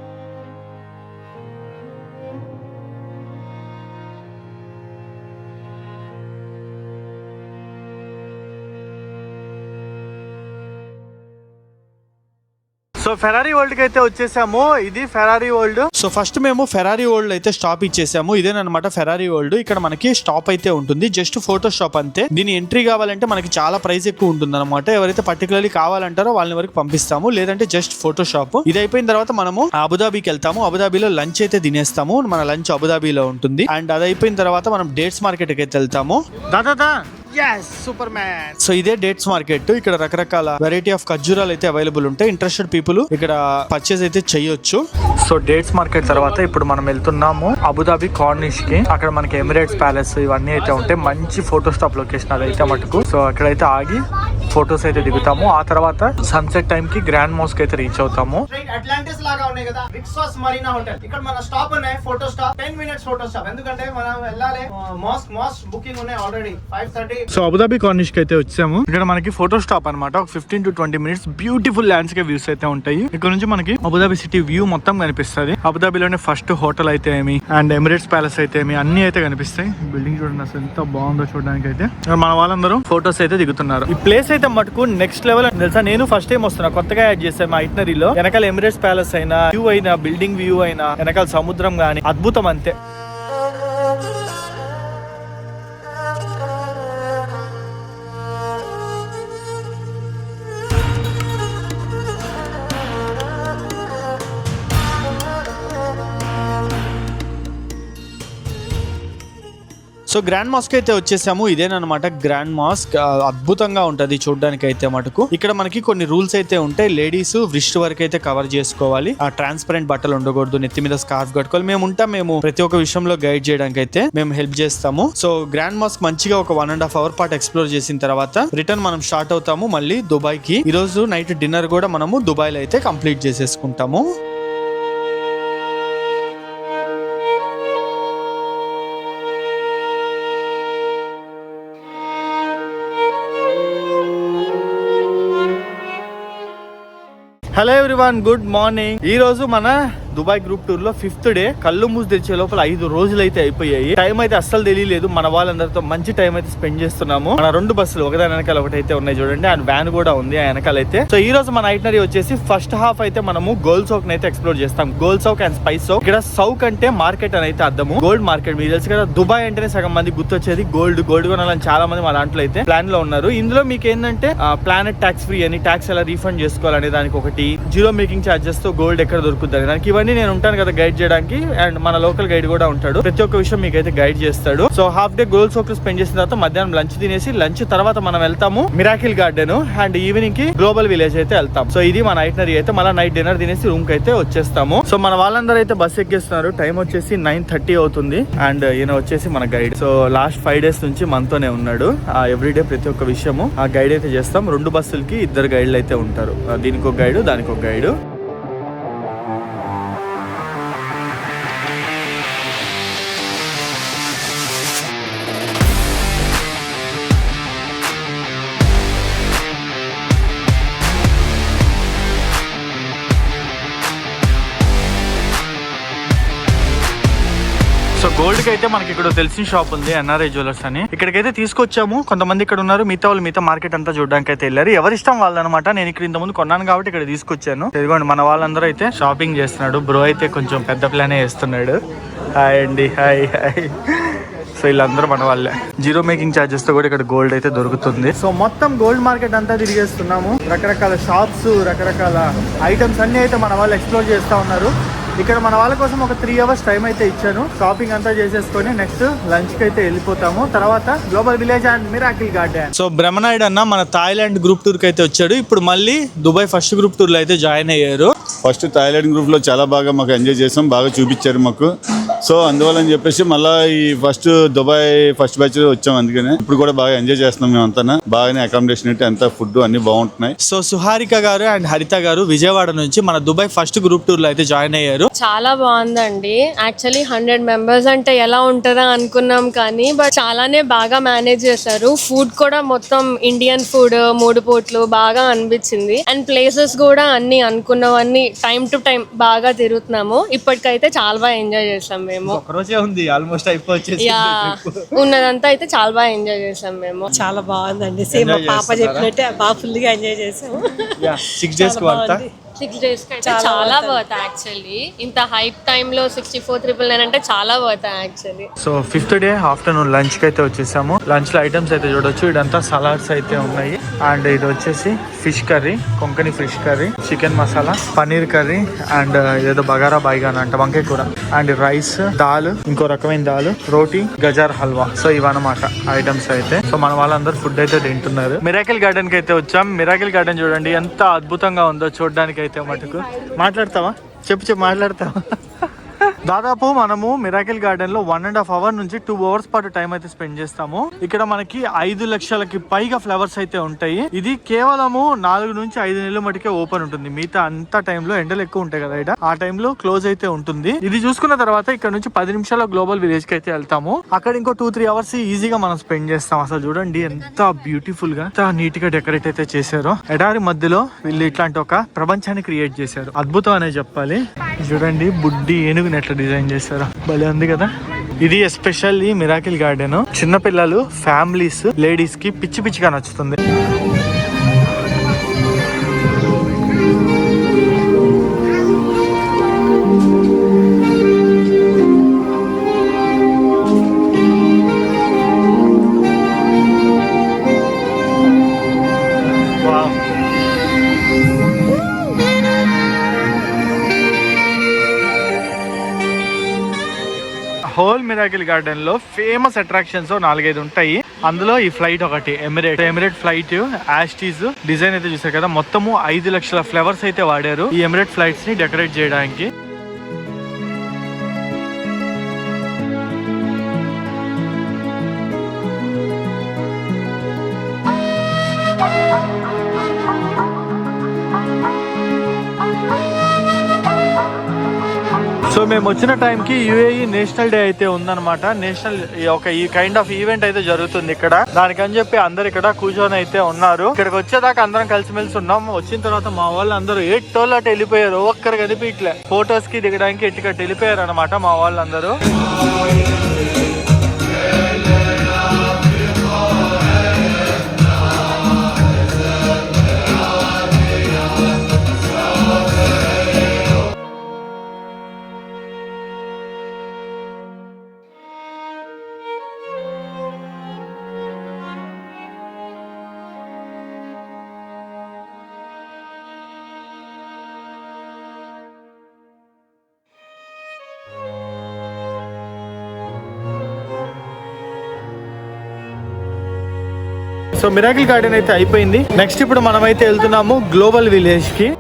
Speaker 6: సో ఫెరారీ వరల్డ్ కి అయితే వచ్చేసాము. ఇది ఫెరారీ వరల్డ్. సో ఫస్ట్ మేము ఫెరారీ వరల్డ్ అయితే స్టాప్ ఇచ్చేసాము. ఇదేనమాట ఫెరారీ వరల్డ్. ఇక్కడ మనకి స్టాప్ అయితే ఉంటుంది, జస్ట్ ఫోటో స్టాప్ అంతే. దీని ఎంట్రీ కావాలంటే మనకి చాలా ప్రైస్ ఎక్కువ ఉంటుంది అనమాట. ఎవరైతే పర్టికులర్లీ కావాలంటారో వాళ్ళని వరకు పంపిస్తాము, లేదంటే జస్ట్ ఫోటో షాప్. ఇది అయిపోయిన తర్వాత మనము అబుదాబికి వెళ్తాము. అబుదాబిలో లంచ్ అయితే తినేస్తాము. మన లంచ్ అబుదాబిలో ఉంటుంది. అండ్ అది అయిపోయిన తర్వాత మనం డేట్స్ మార్కెట్ కి అయితే వెళ్తాము. దాదా సూపర్ మ్యాన్. సో ఇదే డేట్స్ మార్కెట్. ఇక్కడ రకరకాల వెరైటీ ఆఫ్ ఖర్జూరాలు అయితే అవైలబుల్ ఉంటాయి. ఇంట్రెస్టెడ్ పీపుల్ ఇక్కడ పర్చేస్ అయితే చేయొచ్చు. సో డేట్స్ మార్కెట్ తర్వాత ఇప్పుడు మనం వెళ్తున్నాము అబుదాబి కార్నిష్ కి. అక్కడ మనకి ఎమిరేట్స్ ప్యాలెస్ ఇవన్నీ అయితే ఉంటాయి. మంచి ఫోటో స్టాప్ లొకేషన్ అది అయితే మటుకు. సో అక్కడైతే ఆగి ఫోటోస్ అయితే దిగుతాము. ఆ తర్వాత సన్సెట్ టైం కి గ్రాండ్ మాస్క్ అయితే రీచ్ అవుతాము. అట్లాంటిస్ లాగా ఉన్నాయి కదా, విక్సోస్ మరీనా హోటల్. ఇక్కడ మన స్టాప్ ఉన్నాయి, photo stop, 10 minutes photo stop. ఎందుకంటే మనం వెళ్ళాలి, మాస్క్ బుకింగ్ ఉన్నాయి ఆల్రెడీ 5:30. సో అబుదాబి కార్నిష్ కి అయితే వచ్చాము. ఇక్కడ మనకి ఫోటో స్టాప్ అనమాట. ఒక 15 to 20 minutes beautiful landscape views అయితే ఉంటాయి. ఇక్కడ నుంచి మనకి అబుదాబి సిటీ వ్యూ మొత్తం కనిపిస్తుంది. అబుదాబిలోనే ఫస్ట్ హోటల్ అయితే ఏమి అండ్ ఎమిరేట్స్ ప్యాలెస్ అయితే ఏమి అన్ని అయితే కనిపిస్తాయి. బిల్డింగ్ చూడండి అసలు ఎంత బాగుందో చూడడానికి అయితే. మన వాళ్ళందరూ ఫోటోస్ అయితే దిగుతున్నారు. ఈ ప్లేస్ అయితే మటుకు నెక్స్ట్ లెవెల్ తెలుసా. నేను ఫస్ట్ టైం వస్తున్నా, కొత్తగా యాడ్ చేశాను మా ఐటనరీలో. వెనకాల ఎమిరేట్స్ ప్యాలెస్ అయినా, వ్యూ అయినా, బిల్డింగ్ వ్యూ అయినా, వెనకాల సముద్రం గానీ అద్భుతం అంతే. సో గ్రాండ్ మాస్క్ అయితే వచ్చేసాము. ఇదేనమాట గ్రాండ్ మాస్క్. అద్భుతంగా ఉంటది చూడడానికి అయితే మటుకు. ఇక్కడ మనకి కొన్ని రూల్స్ అయితే ఉంటాయి. లేడీస్ వ్రిస్ట్ వరకు అయితే కవర్ చేసుకోవాలి. ఆ ట్రాన్స్పరెంట్ బట్టలు ఉండకూడదు, నెత్తి మీద స్కార్ఫ్ కట్టుకోవాలి. మేము ప్రతి ఒక్క విషయంలో గైడ్ చేయడానికి అయితే మేము హెల్ప్ చేస్తాము. సో గ్రాండ్ మాస్క్ మంచిగా ఒక 1.5 hour పాటు ఎక్స్ప్లోర్ చేసిన తర్వాత రిటర్న్ మనం స్టార్ట్ అవుతాము మళ్ళీ దుబాయ్ కి. ఈ రోజు నైట్ డిన్నర్ కూడా మనము దుబాయ్ లో అయితే కంప్లీట్ చేసేసుకుంటాము. Hello everyone, good morning. ఈ రోజు మన దుబాయ్ గ్రూప్ టూర్ లో 5th డే కళ్ళు మూసి తెరిచే లోపల 5 రోజులు అయితే అయిపోయాయి. టైం అయితే అస్సలు తెలియలేదు. మన వాళ్ళందరితో మంచి టైం అయితే స్పెండ్ చేస్తున్నాము. మన 2 బస్సులు ఒకదాని వెనకాల ఒకటి అయితే ఉన్నాయి చూడండి, అండ్ వ్యాన్ కూడా ఉంది ఆ వెనకాల అయితే. సో ఈ రోజు మన ఐటనరీ వచ్చేసి ఫస్ట్ హాఫ్ అయితే మనము గోల్డ్ సౌక్ అయితే ఎక్స్ప్లోర్ చేస్తాం. Gold souk and spice souk. ఇక్కడ సౌక్ అంటే మార్కెట్ అని అయితే అర్థము, గోల్డ్ మార్కెట్. మీకు తెలుసు కదా, దుబాయ్ అంటేనే సగం మంది గుర్తొచ్చేది గోల్డ్ కొనాలని చాలా మంది మా దాంట్లో అయితే ప్లాన్ లో ఉన్నారు. ఇందులో మీకు ఏంటంటే ప్లానెట్ ట్యాక్స్ ఫ్రీ అని, ట్యాక్స్ ఎలా రీఫండ్ చేసుకోవాలనే దానికి ఒకటి, జీరో మేకింగ్ ఛార్జెస్ తో గోల్డ్ ఎక్కడ దొరుకుతుంది దానికి, ఇవన్నీ నేను ఉంటాను కదా గైడ్ చేయడానికి. అండ్ మన లోకల్ గైడ్ కూడా ఉంటాడు, ప్రతి ఒక్క విషయం మీకు అయితే గైడ్ చేస్తాడు. So half day gold soak spend చేసిన తర్వాత మధ్యాహ్నం లంచ్ తినేసి, లంచ్ తర్వాత మనం వెళ్తాము మిరాకిల్ గార్డెన్, అండ్ ఈవినింగ్ కి గ్లోబల్ విలేజ్ అయితే వెళ్తాం. సో ఇది మన ఐటనరీ అయితే. మళ్ళీ నైట్ డిన్నర్ తినేసి రూమ్ కి అయితే వచ్చేస్తాము. సో మన వాళ్ళందరూ అయితే బస్ ఎక్కేస్తున్నారు. టైం వచ్చేసి 9:30 అవుతుంది. అండ్ ఈయన వచ్చేసి మన గైడ్. సో లాస్ట్ 5 days నుంచి మనతోనే ఉన్నాడు. ఎవ్రీడే ప్రతి ఒక్క విషయము ఆ గైడ్ అయితే చేస్తాం. 2 బస్సులకి 2 గైడ్లు అయితే ఉంటారు. దీనికి ఒక గైడ్, దానికి ఒక గైడ్. సో గోల్డ్ కి అయితే మనకి ఇక్కడ తెలిసిన షాప్ ఉంది, ఎన్ఆర్ఐ జ్యువెలర్స్ అని. ఇక్కడికైతే తీసుకొచ్చాము. కొంతమంది ఇక్కడ ఉన్నారు, మిగతా మార్కెట్ అంతా చూడడానికి అయితే వెళ్ళారు. ఎవరి ఇష్టం వాళ్ళనమాట. నేను ఇక్కడ ఇంతకుముందు కొన్నాను కాబట్టి ఇక్కడ తీసుకొచ్చాను. ఇదిగోండి మన వాళ్ళందరూ అయితే షాపింగ్ చేస్తున్నాడు. బ్రో అయితే కొంచెం పెద్ద ప్లానే వేస్తున్నాడు. హాయ్ అండి, హాయ్ హాయ్. సో వీళ్ళందరూ మన వాళ్ళే. జీరో మేకింగ్ ఛార్జెస్ తో కూడా ఇక్కడ గోల్డ్ అయితే దొరుకుతుంది. సో మొత్తం గోల్డ్ మార్కెట్ అంతా తిరిగేస్తున్నాము. రకరకాల షాప్స్, రకరకాల ఐటమ్స్ అన్ని అయితే మన వాళ్ళు ఎక్స్ప్లోర్ చేస్తా ఉన్నారు. ఇక్కడ మన వాళ్ళ కోసం ఒక 3 hours టైం అయితే ఇచ్చాను. షాపింగ్ అంతా చేసేసుకొని నెక్స్ట్ లంచ్ కి అయితే వెళ్ళిపోతాము. తర్వాత global village and miracle garden. So Brahmanaidu అన్న మన థాయిలాండ్ గ్రూప్ టూర్ కి అయితే వచ్చాడు. ఇప్పుడు మళ్ళీ దుబాయ్ ఫస్ట్ గ్రూప్ టూర్ లో అయితే జాయిన్ అయ్యారు.
Speaker 3: ఫస్ట్ థాయిలాండ్ గ్రూప్ లో చాలా బాగా మాకు ఎంజాయ్ చేసాం, బాగా చూపించారు మాకు. సో అందువల్ల చెప్పేసి మళ్ళీ ఈ ఫస్ట్ దుబాయ్ ఫస్ట్ బ్యాచ్ వచ్చాం. అందుకనే ఇప్పుడు కూడా బాగా ఎంజాయ్ చేస్తున్నాం మేమంతా. బాగానే అకామిడేషన్ అయితే అంతా ఫుడ్ అన్ని బాగుంటున్నాయి.
Speaker 6: సో సుహారిక గారు అండ్ హరిత గారు విజయవాడ నుంచి మన దుబాయ్ ఫస్ట్ గ్రూప్ టూర్ లో అయితే జాయిన్ అయ్యారు.
Speaker 4: చాలా బాగుందండి. యాక్చువల్లీ 100 members అంటే ఎలా ఉంటుందా అనుకున్నాం, కానీ బట్ చాలానే బాగా మేనేజ్ చేశారు. ఫుడ్ కూడా మొత్తం ఇండియన్ ఫుడ్, 3 పూట్లు బాగా అనిపించింది. అండ్ ప్లేసెస్ కూడా అన్ని అనుకున్నవన్నీ టైం టు టైం బాగా తిరుగుతున్నాము. ఇప్పటికైతే చాలా బాగా ఎంజాయ్ చేసాం మేము.
Speaker 6: ఒకరోజే ఉంది, ఆల్మోస్ట్ అయిపోయింది.
Speaker 4: ఉన్నదంతా అయితే చాలా బాగా ఎంజాయ్ చేసాం మేము.
Speaker 5: చాలా బాగుందండి. సేమ్ మా పాప చెప్పినట్టే బాగా ఫుల్ గా ఎంజాయ్ చేసాము.
Speaker 6: 6 days కు అంతా
Speaker 4: 6 days చాలా వర్త్ యాక్చువల్లీ. ఇంత హైప్ టైమ్ లో 64,999 అంటే చాలా worth actually.
Speaker 6: So 5th day afternoon lunch కి అయితే వచ్చేసాము. లంచ్ లో ఐటమ్స్ అయితే చూడొచ్చు. ఇదంతా సలాడ్స్ అయితే ఉన్నాయి. అండ్ ఇది వచ్చేసి fish curry, Konkani fish curry, chicken masala, paneer curry, and ఏదో బగారా బాయిగాన్ అంట, వంకాయ కూర, అండ్ రైస్, దాల్, ఇంకో రకమైన దాల్, రోటీ, గజార్ హల్వా. సో ఇవన్నమాట ఐటమ్స్ అయితే. సో మన వాళ్ళందరూ ఫుడ్ అయితే తింటున్నారు. మిరాకిల్ గార్డెన్ కి అయితే వచ్చాం. మిరాకిల్ గార్డెన్ చూడండి ఎంత అద్భుతంగా ఉందో చూడడానికి అయితే మటుకు. మాట్లాడతావా? చెప్పు మాట్లాడతావా? దాదాపు మనము మిరాకిల్ గార్డెన్ లో 1.5 hour నుంచి 2 hours పాటు టైం అయితే స్పెండ్ చేస్తాము. ఇక్కడ మనకి 5 లక్షలకి పైగా ఫ్లవర్స్ అయితే ఉంటాయి. ఇది కేవలము 4 నుంచి 5 నెలల మటుకే ఓపెన్ ఉంటుంది. మిగతా అంత టైంలో ఎండలు ఎక్కువ ఉంటాయి కదా, ఇక్కడ ఆ టైంలో క్లోజ్ అయితే ఉంటుంది. ఇది చూసుకున్న తర్వాత ఇక్కడ నుంచి 10 నిమిషాల గ్లోబల్ విలేజ్ కి అయితే వెళ్తాము. అక్కడ ఇంకో 2-3 hours ఈజీగా మనం స్పెండ్ చేస్తాం. అసలు చూడండి ఎంత బ్యూటిఫుల్ గా, ఎంత నీట్ గా డెకరేట్ అయితే చేశారో. ఎడారి మధ్యలో వీళ్ళు ఇట్లాంటి ఒక ప్రపంచాన్ని క్రియేట్ చేశారు. అద్భుతం అనే చెప్పాలి. చూడండి బుడ్డి ఏనుగుని ఎట్లా డిజైన్ చేశారో, భలే ఉంది కదా. ఇది ఎస్పెషల్లీ మిరాకిల్ గార్డెన్ చిన్నపిల్లలు, ఫ్యామిలీస్, లేడీస్ కి పిచ్చి పిచ్చిగా నచ్చుతుంది. హోల్ మిరాకిల్ గార్డెన్ లో ఫేమస్ అట్రాక్షన్స్ 4-5 ఉంటాయి. అందులో ఈ ఫ్లైట్ ఒకటి, ఎమిరేట్ ఫ్లైట్ యాస్టీస్ డిజైన్ అయితే చూసారు కదా. మొత్తము 5 లక్షల ఫ్లవర్స్ అయితే వాడారు ఈ ఎమిరేట్ ఫ్లైట్స్ ని డెకరేట్ చేయడానికి. సో మేము వచ్చిన టైంకి యుఏఈ నేషనల్ డే అయితే ఉందన్నమాట. నేషనల్ ఈ కైండ్ ఆఫ్ ఈవెంట్ అయితే జరుగుతుంది ఇక్కడ. దానికని చెప్పి అందరు ఇక్కడ కూర్చొని అయితే ఉన్నారు. ఇక్కడికి వచ్చేదాకా అందరం కలిసిమెలిసి ఉన్నాం. వచ్చిన తర్వాత మా వాళ్ళు అందరూ ఏటోళ్ళు అటు వెళ్ళిపోయారు. ఒక్కరు కనిపి ఇట్లా ఫొటోస్ కి దిగడానికి ఎట్టుకట్టు వెళ్ళిపోయారు అనమాట మా వాళ్ళందరూ. సో మిరాకిల్ గార్డెన్ అయితే అయిపోయింది. నెక్స్ట్ ఇప్పుడు మనం అయితే వెళ్తున్నాము గ్లోబల్ విలేజ్ కి.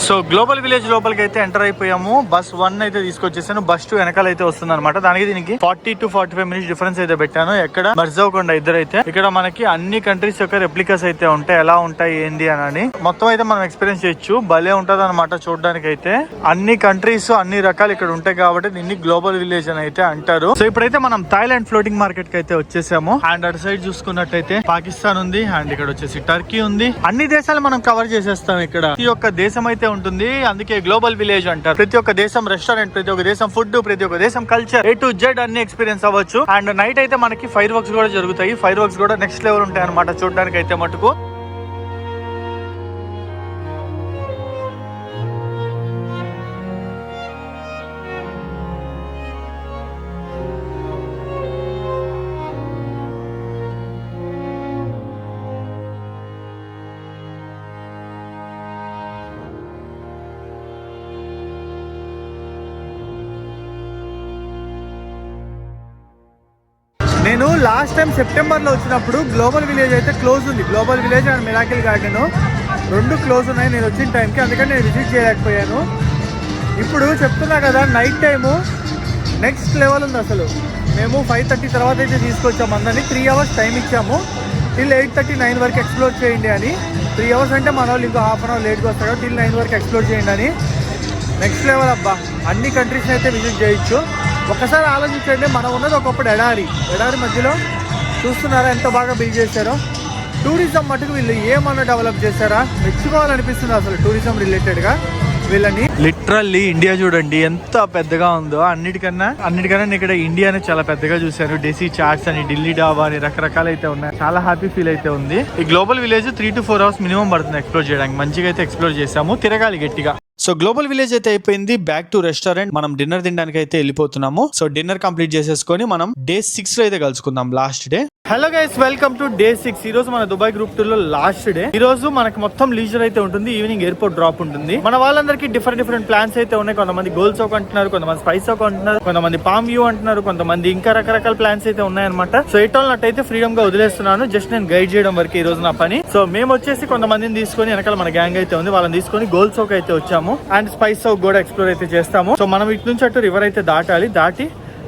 Speaker 6: సో గ్లోబల్ విలేజ్ లోపలికి అయితే ఎంటర్ అయిపోయాము. బస్ 1 అయితే తీసుకొచ్చేసాను. బస్ 2 వెనకాల అయితే వస్తుంది అనమాట. దానికి దీనికి 40 to 45 మినిట్స్ డిఫరెన్స్ అయితే పెట్టాను. ఎక్కడ మర్జ్ అవ్వకుండా ఇద్దరైతే. ఇక్కడ మనకి అన్ని కంట్రీస్ యొక్క రెప్లికాస్ అయితే ఉంటాయి. ఎలా ఉంటాయి ఏంది అని మొత్తం అయితే మనం ఎక్స్పీరియన్స్ చేయొచ్చు. భలే ఉంటది అనమాట చూడడానికి అయితే. అన్ని కంట్రీస్ అన్ని రకాలు ఇక్కడ ఉంటాయి కాబట్టి దీన్ని గ్లోబల్ విలేజ్ అని అయితే అంటారు. సో ఇప్పుడైతే మనం థాయిలాండ్ ఫ్లోటింగ్ మార్కెట్ కి అయితే వచ్చేసాము. అండ్ అటు సైడ్ చూసుకున్నట్టయితే పాకిస్తాన్ ఉంది. అండ్ ఇక్కడ వచ్చేసి టర్కీ ఉంది. అన్ని దేశాలు మనం కవర్ చేసేస్తాం. ఇక్కడ ప్రతి ఒక్క దేశం అయితే ఉంటుంది. అందుకే గ్లోబల్ విలేజ్ అంటారు. ప్రతి ఒక్క దేశం రెస్టారెంట్, ప్రతి ఒక్క దేశం ఫుడ్, ప్రతి ఒక్క దేశం కల్చర్ A to Z అన్ని ఎక్స్పీరియన్స్ అవ్వచ్చు. అండ్ నైట్ అయితే మనకి ఫైర్ వర్క్స్ కూడా జరుగుతాయి. ఫైర్ వర్క్స్ కూడా నెక్స్ట్ లెవెల్ ఉంటాయి అనమాట చూడడానికి అయితే మటుకు. నేను లాస్ట్ టైం సెప్టెంబర్ లో వచ్చినప్పుడు గ్లోబల్ విలేజ్ అయితే క్లోజ్ ఉంది. Global village and miracle garden రెండు క్లోజ్ ఉన్నాయి నేను వచ్చిన టైంకి. అందుకని నేను విజిట్ చేయలేకపోయాను. ఇప్పుడు చెప్తున్నా కదా, నైట్ టైము నెక్స్ట్ లెవెల్ ఉంది అసలు. మేము 5:30 తర్వాత అయితే తీసుకొచ్చాము అందరినీ. 3 hours టైం ఇచ్చాము. టిల్ 8:30-9 వరకు ఎక్స్ప్లోర్ చేయండి అని. 3 hours అంటే మన వాళ్ళు ఇంకో హాఫ్ అన్ అవర్ లేట్గా వస్తాడు. టిల్ 9 వరకు ఎక్స్ప్లోర్ చేయండి అని. నెక్స్ట్ లెవెల్ అబ్బా. అన్ని కంట్రీస్ని అయితే విజిట్ చేయొచ్చు. ఒకసారి ఆలోచించండి, మనం ఉన్నది ఒకప్పుడు ఎడారి మధ్యలో. చూస్తున్నారా ఎంత బాగా బిల్డ్ చేశారో. టూరిజం మటుకు వీళ్ళు ఏమన్నా డెవలప్ చేశారా, మెచ్చుకోవాలనిపిస్తుంది అసలు టూరిజం రిలేటెడ్గా వీళ్ళని. లిటరల్లీ ఇండియా చూడండి ఎంత పెద్దగా ఉందో. అన్నిటికన్నా ఇక్కడ ఇండియానే చాలా పెద్దగా చూశారు. డెసీ చాట్స్ అని, ఢిల్లీ డాబా అని రకరకాలు అయితే ఉన్నాయి. చాలా హ్యాపీ ఫీల్ అయితే ఉంది. ఈ global village 3 to 4 hours minimum పడుతుంది ఎక్స్ప్లోర్ చేయడానికి. మంచిగా అయితే ఎక్స్ప్లోర్ చేసాము. తిరగాలి గట్టిగా. సో గ్లోబల్ విలేజ్ అయితే అయిపోయింది. Back to restaurant. మనం డిన్నర్ తినడానికి అయితే వెళ్ళిపోతున్నాము. సో డిన్నర్ కంప్లీట్ చేసేసుకొని మనం డే 6 లో అయితే కలుసుకుందాం, last day. Hello guys, welcome to day 6. ఈ రోజు మన దుబాయ్ గ్రూప్ టూర్ లో లాస్ట్ డే. ఈ రోజు మనకి మొత్తం లీజర్ అయితే ఉంటుంది. ఈవినింగ్ ఎయిర్పోర్ట్ డ్రాప్ ఉంటుంది. మన వాళ్ళందరికీ డిఫరెంట్ ప్లాన్స్ అయితే ఉన్నాయి. కొంతమంది గోల్ చౌక్ అంటున్నారు, కొంతమంది స్పైస్ చౌక్ అంటున్నారు, కొంతమంది పామ్ వ్యూ అంటున్నారు, కొంతమంది ఇంకా రకరకాల ప్లాన్స్ అయితే ఉన్నాయన్నమాట. సో ఎయిటోల్ నట్టయితే ఫ్రీడమ్ గా వదిలేస్తున్నాను. జస్ట్ నేను గైడ్ చేయడం వరకు ఈ రోజు నా పని. సో మేము వచ్చేసి కొంతమందిని తీసుకొని, వెనకాల మన గ్యాంగ్ అయితే ఉంది, వాళ్ళని తీసుకొని గోల్ చౌక్ అయితే వచ్చాము. అండ్ స్పైస్ చౌక్ కూడా ఎక్స్ప్లోర్ అయితే చేస్తాము. సో మనం ఇటు నుంచి అటు రివర్ అయితే దాటి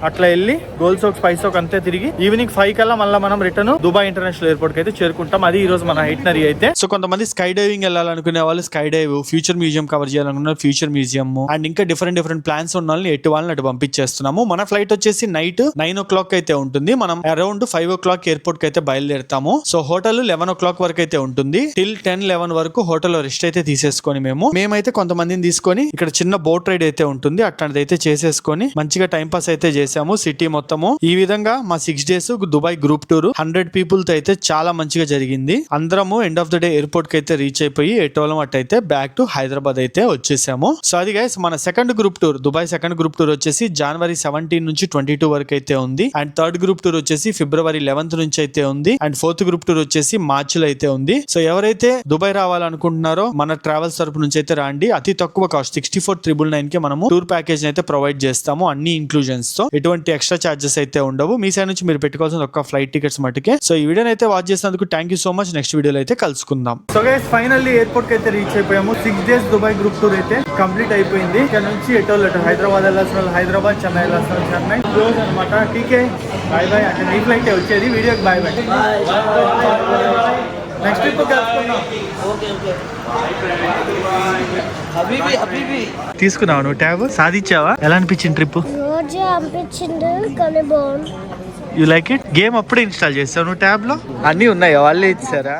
Speaker 6: అట్లా వెళ్ళి గోల్ చౌక్, స్పైస్ చౌక్ అంతే తిరిగి ఈవినింగ్ 5 కల్లా మళ్ళీ మనం రిటర్న్ దుబాయ్ ఇంటర్నేషనల్ ఎయిర్పోర్ట్ కి అయితే చేరుకుంటాం. అది ఈ రోజు మన ఐటినరీ అయితే. సో కొంతమంది స్కై డైవింగ్ వెళ్ళాలనుకునే వాళ్ళు skydive, future museum cover చేయాలనుకున్న ఫ్యూచర్ మ్యూజియం, అండ్ ఇంకా డిఫరెంట్ ప్లాన్స్ ఉన్న వాళ్ళని వాళ్ళని అటు పంపించేస్తున్నాము. మన ఫ్లైట్ వచ్చేసి నైట్ 9 o'clock అయితే ఉంటుంది. మనం అరౌండ్ 5 o'clock ఎయిర్పోర్ట్ కి అయితే బయలుదేరుతాము. సో హోటల్ 11 o'clock వరకు అయితే ఉంటుంది. టిల్ 10-11 వరకు హోటల్ రెస్ట్ అయితే తీసేసుకొని మేమైతే కొంతమందిని తీసుకొని ఇక్కడ చిన్న బోట్ రైడ్ అయితే ఉంటుంది. అట్లాంటిది అయితే చేసేసుకొని మంచిగా టైం పాస్ అయితే చేసాము సిటీ మొత్తము. ఈ విధంగా మా 6 days Dubai group tour 100 people తో అయితే చాలా మంచిగా జరిగింది. అందరము end of the day airport కి అయితే రీచ్ అయిపోయి ఎటోలం అట్టయితే బ్యాక్ టు హైదరాబాద్ అయితే వచ్చేసాము. సో అది గైస్ మన second group tour. Dubai second group tour వచ్చేసి January 17 నుంచి 22 వరకు అయితే ఉంది. అండ్ థర్డ్ గ్రూప్ టూర్ వచ్చేసి February 11th నుంచి అయితే ఉంది. అండ్ ఫోర్త్ గ్రూప్ టూర్ వచ్చేసి మార్చ్ లో అయితే ఉంది. సో ఎవరైతే దుబాయ్ రావాలనుకుంటున్నారో మన ట్రావెల్స్ తరపు నుంచి అయితే రండి. అతి తక్కువ కాస్ట్ 64,999 కి మనము టూర్ ప్యాకేజ్ అయితే ప్రొవైడ్ చేస్తాము, అన్ని ఇంక్లూజన్స్ తో. ఎటువంటి ఎక్స్ట్రా చార్జెస్ అయితే ఉండవు. మీ సైడ్ నుంచి మీరు పెట్టుకోవాల్సిన ఒక్క ఫ్లైట్ టికెట్స్ మట్టుకే. సో ఈ వీడియోని అయితే వాచ్ చేసినందుకు thank you so much. Next వీడియోలో అయితే కలుసుకుందాం. సో గైస్ ఫైనల్లీ ఎయిర్పోర్ట్ కి అయితే రీచ్ అయిపోయాము. 6 days దుబాయ్ గ్రూప్ టూర్ అయితే కంప్లీట్ అయిపోయింది. ఇక్కడ నుంచి ఎటో హైదరాబాద్ వెళ్ళాల్సిన వాళ్ళు హైదరాబాద్, చెన్నై వెళ్ళాల్సిన వాళ్ళు చెన్నై క్లోజ్ అనమాట. టీకే బాయ్ బాయ్. అంటే నీ ఫ్లైట్ వచ్చేది, వీడియోకి బాయ్ బాయ్. నెక్స్ట్ ట్రిప్ కలుసుకుందాం. తీసుకున్నావు నువ్వు ట్యాబ్, సాధించావా? ఎలా అనిపించింది ట్రిప్?
Speaker 9: రోజు అనిపించింది కానీ బాగుంది.
Speaker 6: You like it? గేమ్ అప్పుడే ఇన్స్టాల్ చేస్తావు నువ్వు ట్యాబ్ లో? అన్ని ఉన్నాయా వాళ్ళే ఇచ్చారా?